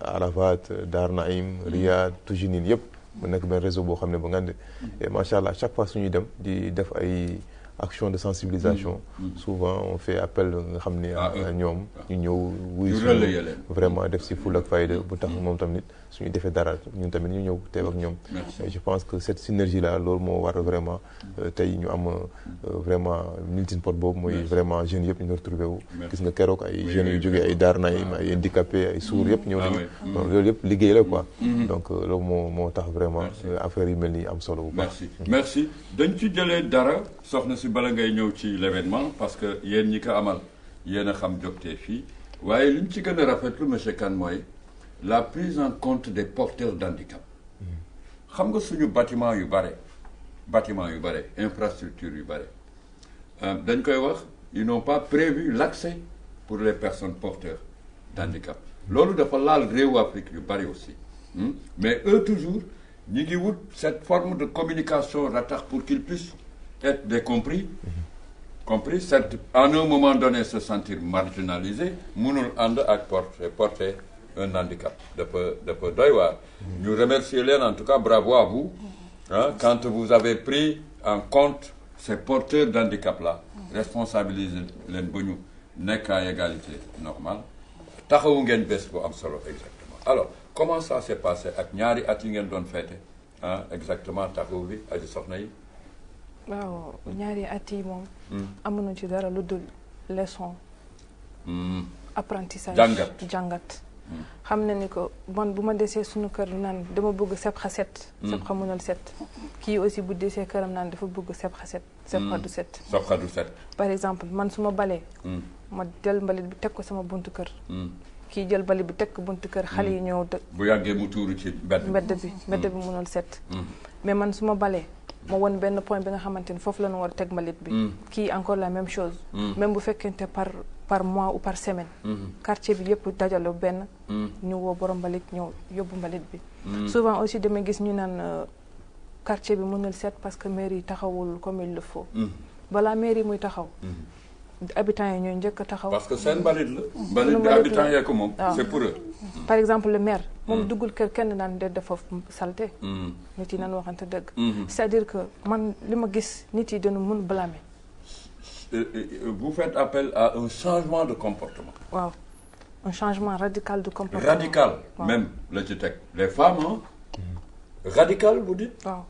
Arafat Dar Naïm Riyad Toujinin yëpp mu nekk benn réseau boo xam ne bu ngande et macha allah chaque fois suñuy dem di def ay action de sensibilisation souvent on fait appel nga xam ne ñoom ñu ñëw wuy suñu vraiment def si ful ak fayda bu tax moom tamit suñu defee dara ñun tamit ñu ñëw teew ak ñoom et je pense que cette synergie là loolu moo war vraiment tey ñu am vraiment melting pot boobu mooy vraiment jeunes yëpp ñu retrouvé wu gis nga keroog ay jeunes yu jógee ay Dar Naïm ay handicapés ay sourds yëpp ñëw nañu donc loolu yëpp liggéey la quoi donc loolu moo tax vraiment affaire yu mel nii am solo bu baax merci dañ ci jëlee dara soxna si bala ngay ñëw ci l'événement parce que yéen ñi ko amal yéen a xam Jokte fii waaye li ñu ci gën a rafetlu monsieur Kane mooy la prise en compte des porteurs d'handicap xam nga suñu bâtiment yu bare infrastructure yu bare dañ koy wax ils n'ont pas prévu l'accès pour les personnes porteurs d'handicap loolu dafa laal réewu Afrique yu bare aussi mais eux toujours ñi ngi wut cette forme de communication ratax pour qu'ils puissent être des compris certes à un moment donné se sentir marginalisé mënul ànd ak porter un handicap dafa doy waar ñu remercier leen en tout cas bravo à vous quand vous avez pris en compte ces porteurs d'handicap là responsabiliser leen ba ñu nekk à égalité normale taxawu ngeen bés bu am solo exactement alors comment ça s'est passé ak ñaari at yi ngeen doon fêté exactement taxawu bi aji soxna yi waaw ñaari at yi moom amuñu ci dara lu dul leçon apprentissage jàngat xam na ni ko man bu ma desee suñu kër naan dama bëgg sepxa set sepxa mënul set kii aussi bu desee këram naan dafa bëgg sepxa set sepxa du set par exemple man su ma balee ma jël mbalit bi teg ko sama buntu kër kii jël mbalit bi teg ko buntu kër xale yi ñëw bu yàggee mu tuuru ci mbedd bi mënul set mais man su ma balee ma won benn point bi nga xamante ni foofu la ñu war a teg mbalit bi kii encore la même chose même bu fekkente par mois ou par semaine quartier bi yëpp dajalo benn ñu woo borom mbalit ñëw yóbbu mbalit bi souvent aussi damay gis ñu naan quartier bi mënul set parce que mairie yi taxawul comme il le faut balaa mairie muy taxaw habitants yi ñooy njëkk a taxaw parce que seen mbalit la mbalit bi habitants yee ko moom c'est pour eux par exemple le maire moom duggul kër kenn naan de dafa salté nit yi nan waxante dëgg c'est-à-dire que man li ma gis nit yi dañu mën blâmer vous faites appel à un changement de comportement waaw un changement radical de comportement radical même la ci teg les femmes radical vous dites waaw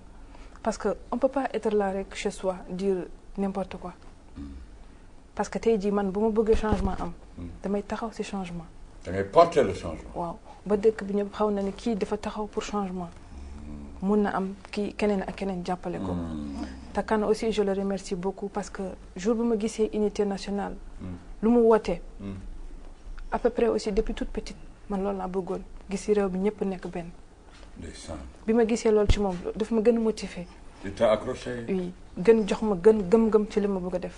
parce que on peut pas être là rek chez soi dire n'importe quoi parce que tey jii man bu ma bëggee changement am damay taxaw ci changement da ngay porter le changement waaw ba dëkk bi ñëpp xaw na ne kii dafa taxaw pour changement mun na am kii keneen ak keneen jàppale ko te kan aussi je le remercie beaucoup parce que jour bi ma gisee unité nationale lu mu wootee à peu près aussi depuis toute petite man loolu laa bëggoon gis ci réew bi ñëpp nekk benn bi ma gisee loolu ci moom daf ma gën a motiver tu t'es accroché oui gën jox ma gën gëm-gëm ci li ma bëgg a def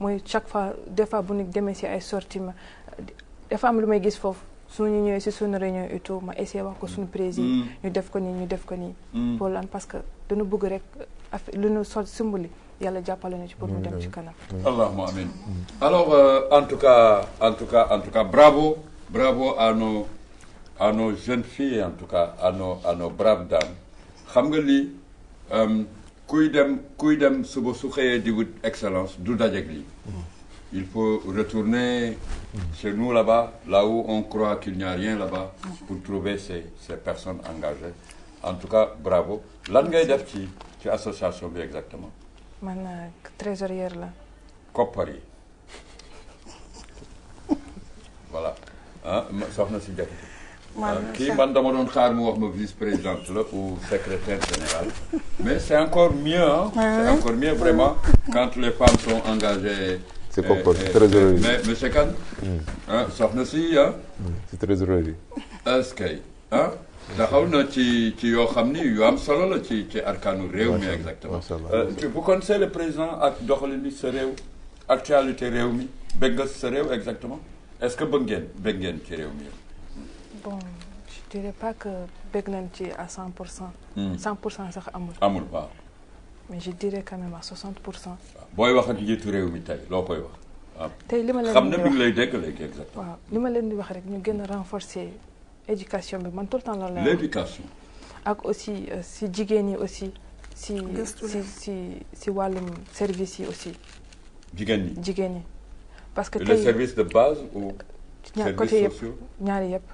mooy chaque fois des fois bu ñu demee ci ay sorties ma dafa am lu may gis foofu suñu ñëwee ci suñu réunion et tout ma essayé wax ko suñu président ñu def ko nii pour lan parce que dañu bëgg rek lu ñu sol simbali yàlla jàppale ñu ci pour mu dem ci kanam. Allahumma amin. Alors en tout cas bravo à nos jeunes filles, en tout cas à nos braves dames. xam nga lii kuy dem suba su xëyee di wut excellence du dajeek lii. Il faut retourner chez nous là-bas, là où on croit qu'il n'y a rien là-bas, pour trouver ces personnes engagées. En tout cas, bravo. Lan ngay def ci association bi exactement? man trésorière la. koppar yi. Voilà. ah soxna si Diakité. kii man dama doon xaar mu wax ma vice-présidente la ou secrétaire générale. Mais c'est encore mieux, hein? C'est encore mieux vraiment quand les femmes sont engagées. C'est koppar trésorerie. Mais monsieur Kane. soxna si ah. c'est trésorerie. est-ce que ah. taxaw na ci yoo xam ni yu am solo la ci arkaanu réew mi exactement. vous connaissez le président ak doxalin sa réew actualité réew mi bëgg nga sa réew exactement est-ce que bëgg ngeen ci réew mi. bon je dirais pas que bëgg nañ ci à 100%. 100% sax amul. waaw. mais je dirais quand même à 60%. booy wax ak njiitu réew mi tey loo koy wax. waaw tey li ma leen xam na mi ngi lay dégg léegi exactement. waaw li ma leen di wax rek ñu gën a renforcer éducation bi man tout le temps loolu la. l'éducation. ak aussi si jigéen ñi aussi si wàllum service yi aussi. jigéen ñi. parce que le service de base ou. côté yëpp ñaari yëpp.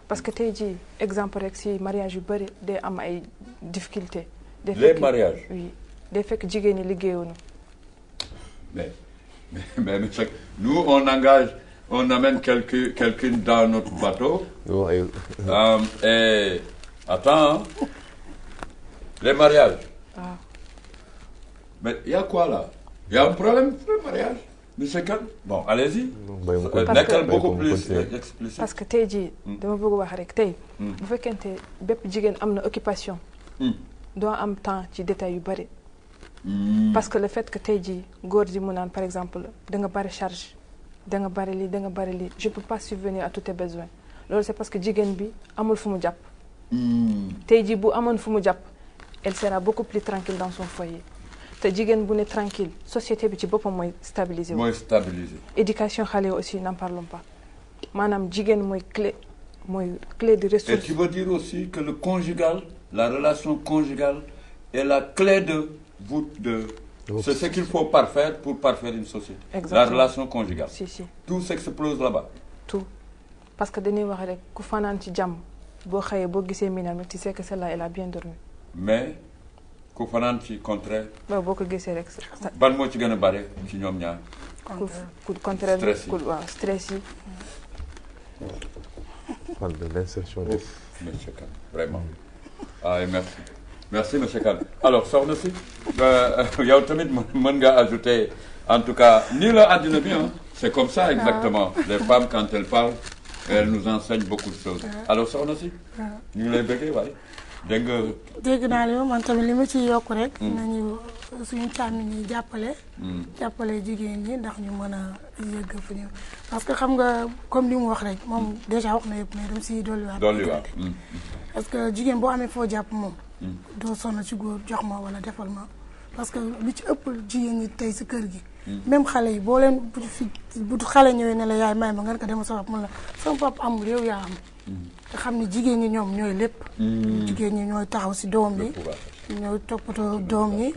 parce que tey jii exemple rek si mariage yu bëri day am ay difficultés. les mariages. oui day fekk jigéen ñi liggéeyuñu. mais nous on amène quelqu'un dans notre bateau. Et attends, les mariages. Ah. Mais il y a quoi là? Il y a un problème le mariage. Monsieur Kane? Bon, allez-y. Nekkal beaucoup plus explicite. Parce que tey jii dama bëgg wax rek tey. bu fekkente bépp jigéen am na occupation. doo am temps ci détails yu bëri. parce que le fait que tey jii góor ji mu naan par exemple da nga bari charge da nga bari lii je peux pas subvenir à tous tes besoins loolu c'est parce que jigéen bi amul fu mu jàpp. tey jii bu amoon fu mu jàpp elle sera beaucoup plus tranquille dans son foyer te jigéen bu ne tranquille société bi ci boppam mooy stabiliser wu. éducation xale yi aussi n'en parlons pas maanaam jigéen mooy clé de ressource. Et tu veux dire aussi que le conjugal, la relation conjugale est la clé de voûte de. C'est ce qu'il faut parfaire pour parfaire une société. Exactement. La relation conjugale. Si. Tout s'explose là-bas. Tout. Parce que dañuy wax rek ku fanaan ci jàmm boo xëyee boo gisee minam tu sais que celle-là elle a bien dormi. Mais ku fanaan ci contraire. waaw boo ko gisee rek. ban moo ci gën a bare ci ñoom ñaar. ku contraire stress yi waaw stress yi. parle de l'insertion de. Monsieur Kane vraiment. ah merci monsieur Kane alors soxna si yow tamit mën nga ajouter en tout cas nii la àddina bi c'est comme ça exactement les femmes quand elles parlent elles nous enseignent beaucoup de choses alors soxna si ñu ngi lay bëggee waaye dégg naa li man tamit li ma ciy yokk rek nañu suñu càmmi ñi jàppale jigéen ñi ndax ñu mën a yëgg fu ñu parce que xam nga comme li mu wax rek moom déjà wax na yëpp mais dama siy dolliwaat parce que jigéen boo amee foo jàpp moom doo sonn ci góor jox ma wala defal ma parce que lu ci ëpp jigéen ñi tey si kër gi même xale yi boo leen bu xale ñëwee ne la yaay may ma nga ko dema sa pap mun la sama pap amul yow yaa am te xam ne jigéen ñi ñoom ñooy lépp jigéen ñi ñooy taxaw si doom yi ñooy toppatoo doom yi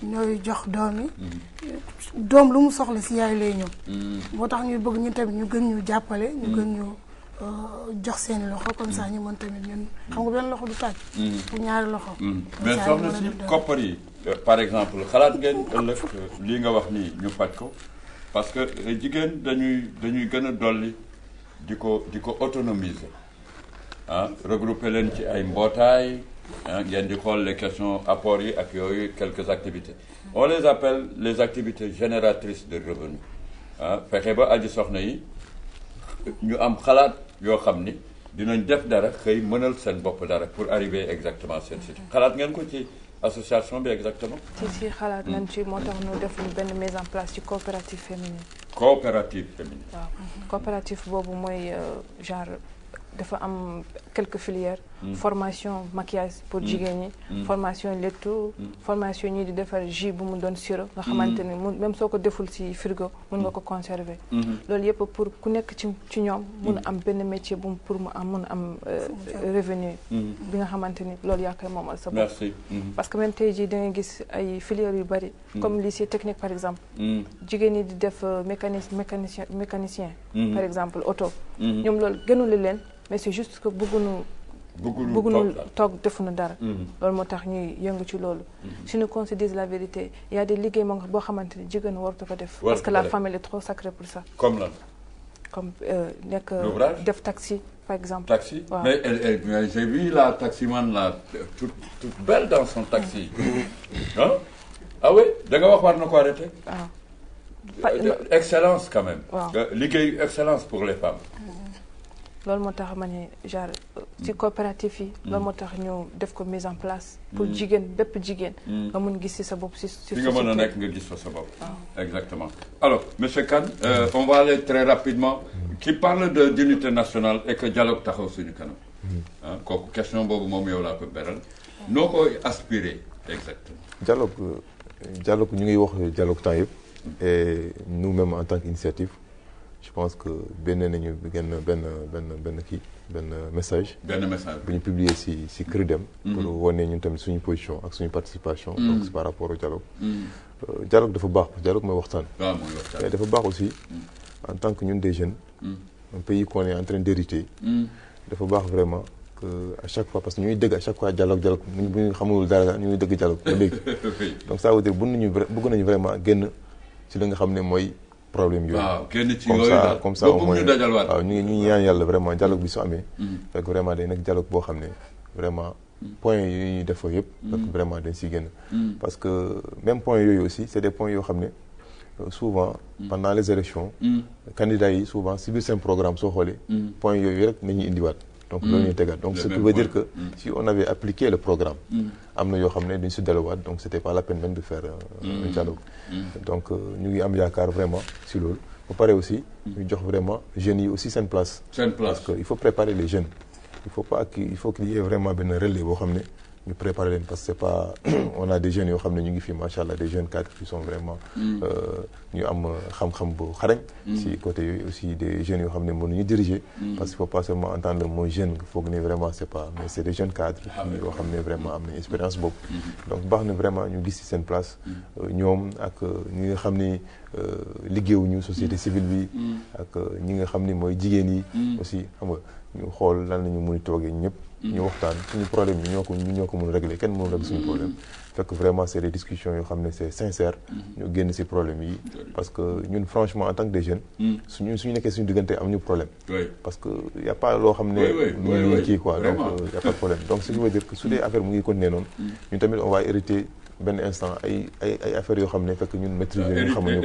ñooy jox doom yi doom lu mu soxla si yaay lay ñëw moo tax ñu bëgg ñu tamit ñu gën ñu jàppale ñu gën ñu jox seen loxo comme ça ñu mën tamit ñun xam nga benn loxo du tàcc pour ñaari loxo mais soxna si koppar yi par exemple xalaat ngeen ëllëg lii nga wax nii ñu faj ko parce que jigéen dañuy gën a dolli di ko autonomiser regrouper leen ci ay mbootaay ngeen di xool les questions apports yi ak yooyu quelques activités on les appelle les activités génératrices de revenus fexe ba aji soxna yi ñu am xalaat yoo xam ni dinañ def dara xëy mënal seen bopp dara pour arriver exactement seen site xalaat ngeen ko ci association bi exactement. ci xalaat nañ ci moo tax ñu def benn mise en place ci coopérative féminine. coopérative féminine. waaw coopérative boobu mooy genre dafa am quelques filières. Formation maquillage pour jigéen ñi. formation lettu. formation ñii di defar jus bu mu doon sirop. nga xamante ni même soo ko deful ci frigo mun nga ko conserver. loolu yëpp pour ku nekk ci ñoom mun a am benn métier bu pour mu am mun a am revenu. bi nga xamante ni loolu yaa koy moomal sa bopp. merci. parce que même tey jii da ngay gis ay filières yu bari. comme lycée technique par exemple. jigéen ñi di def mécanicien. par exemple auto. ñoom loolu gënul leen mais c'est juste que bëgguñu toog defuñu dara. loolu moo tax ñuy yëngu ci loolu. suñu qu'on se dise la vérité y a des liggéey moo boo xamante ni jigéen waratu ko def. parce que la famille est trop sacrée pour ça. comme lan. comme nekk def taxi par exemple. taxi waaw. mais j'ai vu la taximan là toute belle dans son taxi. ah oui da nga wax war na ko arrêter. waaw. excellence quand même. waaw liggéey excellence pour les femmes. loolu moo tax ma ne genre ci coopérative yi. loolu moo tax ñu def ko mise en place. pour jigéen bépp jigéen. nga mun gis ci sa bopp ci fi nga mën a nekk nga gis fa sa bopp. exactement alors monsieur Kane on va aller très rapidement. qui parle d'unité nationale et que dialogue taxaw suñu kanam. kooku question boobu moom yow laa ko beral. noo koy aspirer exactement. dialogue ñu ngi wax dialogue temps yëpp. et nous-mêmes en tant qu'initiative. je pense que benn nañu benn message. bu ñu publier ci CRIDEM. pour wane ñun tamit suñu position ak suñu participation. donc par rapport au dialogue. dialogue dafa baax dialogue mooy waxtaan. waaw mooy waxtaan mais dafa baax aussi en tant que ñun des jeunes. un pays qu'on est en train d'hériter. dafa baax vraiment que à chaque fois parce que ñuy dégg à chaque fois dialogue bu ñu xamul dara ñu ngi dégg dialogue ba léegi. donc ça veut dire bëgg nañu vraiment génn ci li nga xam ne mooy. problème yooyu waaw kenn ci yooyu daal comme ça au moins waaw ñu ngi ñaan yàlla vraiment dialogue bi su amee. fekk vraiment day nekk dialogue boo xam ne vraiment points yi ñuy def yëpp. fekk vraiment dañ siy génn. parce que même points yooyu aussi c'est des points yoo xam ne souvent. pendant les élections. candidats yi souvent si biir seen programme soo xoolee. points yooyu rek nañuy indiwaat. donc loolu ñuy tegaat donc ce qui veut dire que si on avait appliqué le programme. am na yoo xam ne duñ si delluwaat donc c'était pas la peine même de faire un dialogue. donc ñu ngi am yaakaar vraiment si loolu ba pare aussi. ñu jox vraiment jeunes yi aussi seen place. parce que il faut préparer les jeunes. il faut qu'il y ait vraiment benn relais boo xam ne ñu préparer leen parce que c'est pas on a des jeunes yoo xam ne ñu ngi fi macha allah des jeunes cadres qui sont vraiment. ñu am xam-xam bu xarañ. si côté yooyu aussi des jeunes yoo xam ne mënuñu diriger. parce qu'il faut pas seulement entendre le mot jeune foog ne vraiment c'est pas mais c'est des jeunes cadres. yoo xam ne vraiment am na expérience boobu. donc baax na vraiment ñu gis ci seen place. ñoom ak ñi nga xam ni liggéeyuñu société civile bi. ak ñi nga xam ni mooy jigéen yi. aussi xam nga ñu xool lan la ñu mën a toogee ñëpp. ñu waxtaan suñu problème yi ñoo ko mën a régler kenn mënul régler suñu problème fekk vraiment c'est des discussions yoo xam ne c'est sincère ñu génn ci problème yi parce que ñun franchement en tant que des jeunes suñu nekkee suñu diggante am ñu problème parce que y a pas loo xam ne ñu kii quoi donc y a pas de problème donc ce qui veut dire que su dee affaire mu ngi continuer noonu ñun tamit on va hériter benn instant ay affaires yoo xam ne fekk ñun maîtriser ñu xamuñu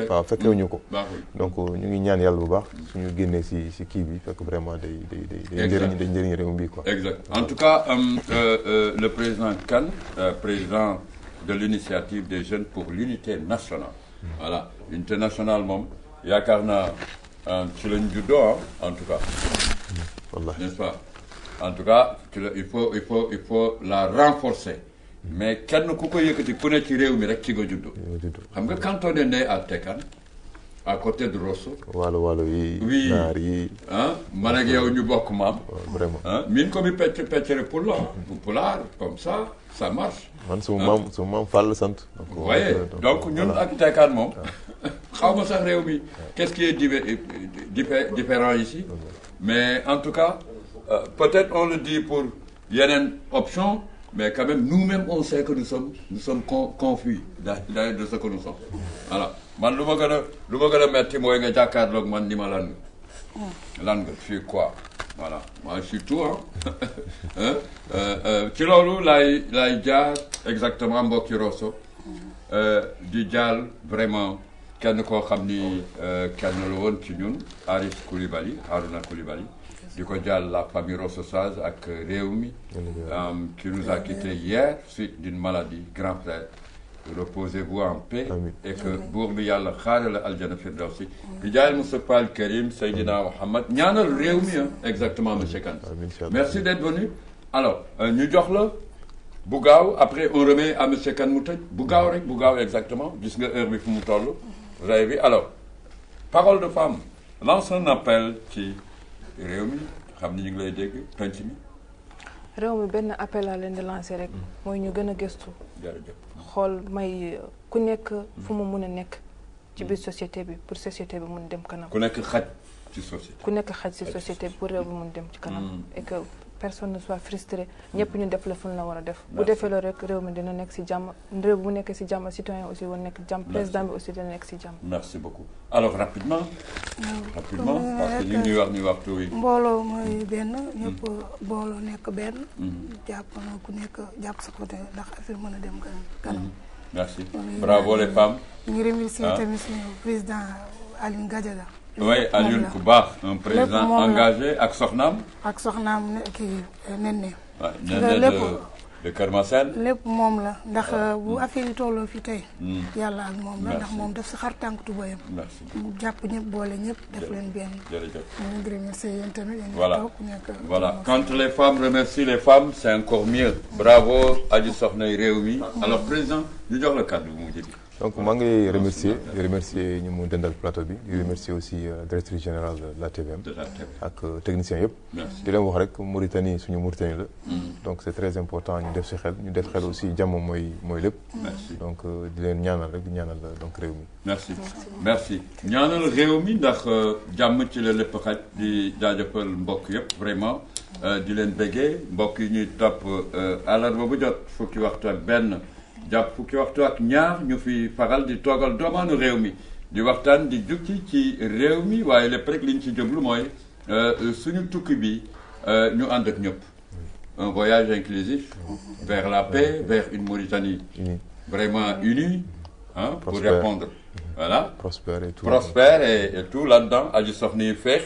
ko fekkewuñu ko donc ñu ngi ñaan yàlla bu baax suñu génnee ci kii bi fekk vraiment day njëriñ réew mi quoi. exact en tout cas le président Kane président de l'initiative des jeunes pour l'unité nationale. voilà unité nationale moom yaakaar naa ci lañ juddoo en tout cas. wallahi n'est-ce pas. en tout cas il faut la renforcer mais kenn ku ko yëkkati ku ne ci réew mi rek ci nga juddu. xam nga quand on est né à Tekane à côté de Rosso. waalo yi. oui naar yi. man ak yow ñu bokk maam. vraiment min ko bi peccere pulaar comme ça marche. man sama maam Fall sant. voyez donc ñun ak Tekane moom. xaw ma sax réew mi qu'est-ce qui est différent ici. mais en tout cas. peut-être on le dit pour yeneen option mais quand même nous-mêmes on sait que nous sommes confus de ce que nous sommes voilà man lu ma gën a metti mooy nga jàkkaarloog man ni ma lan nga fii quoi voilà moi je suis tout ci loolu laay jaar exactement mbokki Rosso di jaal vraiment kenn koo xam ni kenn la woon ci ñun Harouna Coulibaly di ko jàll la famille rossosage ak réew mi qui nous a quitté hier suite d'une maladie grand frère reposez-vous en paix. Amiin. et que buur bi yàlla xaare la aljana firdawsi bi jaay Moustapha al Karim Seydina Mohamed ñaanal réew mi exactement monsieur Kane. Amiin, inchallah. merci d'être venu alors ñu jox la bu gaaw après on remet à monsieur Kane mu tëj bu gaaw rek bu gaaw exactement gis nga heure bi fu mu toll ray bi alors parole de femme lance un appel ci réew mi xam ni ñu ngi lay dégg penc mi. réew mi benn appel laa leen di lancer rek mooy ñu gën a gëstu jërëjëf. xool may ku nekk fu mu mun a nekk ci biir société bi pour société bi mun dem kanam. ku nekk xaj ci société. ku nekk xaj ci société bi pour réew bi mun dem ci kanam. et que personne ne soit frustré ñëpp ñu def la fu ñu la war a def. bu defee loolu rek réew mi dina nekk si jàmm réew bu nekkee si jàmm citoyen aussi war nekk jàmm président bi aussi dina nekk si jàmm. merci beaucoup alors rapidement. rapidement parce que ñun ñuy wax ni waxtu wi. mbooloo mooy benn ñëpp booloo nekk benn. jàpp na ku nekk jàpp sa côté ndax affaire mën a dem kanam. merci bravo les femmes. ñu ngi remercier tamit suñu président Aline Gadiaga. oui Alioune ku baax un président engagé ak soxnaam. ak soxnaam kii Nene. waaw Nene de Kër Masel. lépp moom la ndax bu affaire yi tolloo fi tey. yàlla ak moom la ndax moom daf si xar tànk tubayam. merci mu jàpp ñëpp boole ñëpp def leen benn. jërëjëf ñu ngi remercier yéen tamit. voilà toog nekk voilà quand les femmes remercient les femmes c'est encore mieux. bravo aji soxnay réew mi. alors président ñu jox la kàddu bu mujj bi. donc maa ngi remercier di remercier ñu mu dendal plateau bi di remercier aussi directrice générale de la TVM ak technicien yëpp di leen wax rek Mauritanie suñu Mauritanie la donc c'est très important ñu def si xel ñu def xel aussi jàmm mooy lépp donc di leen ñaanal rek di ñaanal donc réew mi merci ñaanal réew mi ndax jàmm ci la lépp xaj di jaajëfal mbokk yëpp vraiment di leen béggee mbokk yi ñuy topp àllarba bu jot fukki waxtu ak benn jàpp fukki waxtu ak ñaar ñu fi faral di toogal doomaanu réew mi di waxtaan di jukki ci réew mi waaye lépp rek li ñu ci jublu mooy suñu tukki bi ñu ànd ak ñëpp un voyage inclusif vers la paix vers une Mauritanie vraiment unie pour répondre voilà prospère et tout là-dedans aji soxna yi feex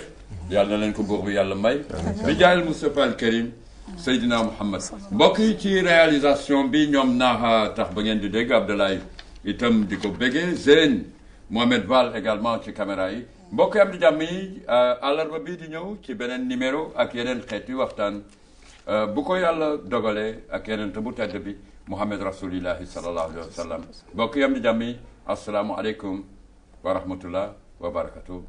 yàlla na leen ko buur bi yàlla may bi jaayal Moustapha al Karim Seydina Mohamed mbokk yi ci réalisation bi ñoom naaxa tax ba ngeen di dégg Abdoulaye itam di ko béggee Zeyne Mohamed Val également ci caméra yi mbokk yi am di jàmm yi àllarba bii di ñëw ci beneen numéro ak yeneen xeeti waxtaan bu ko yàlla dogalee ak yeneen te bu tedd bi Muhammad rasulillahi sallallahu alayhi wa sallam mbokk yi am di jàmm yi asalaamualeykum wa rahmatullah wa barakatuh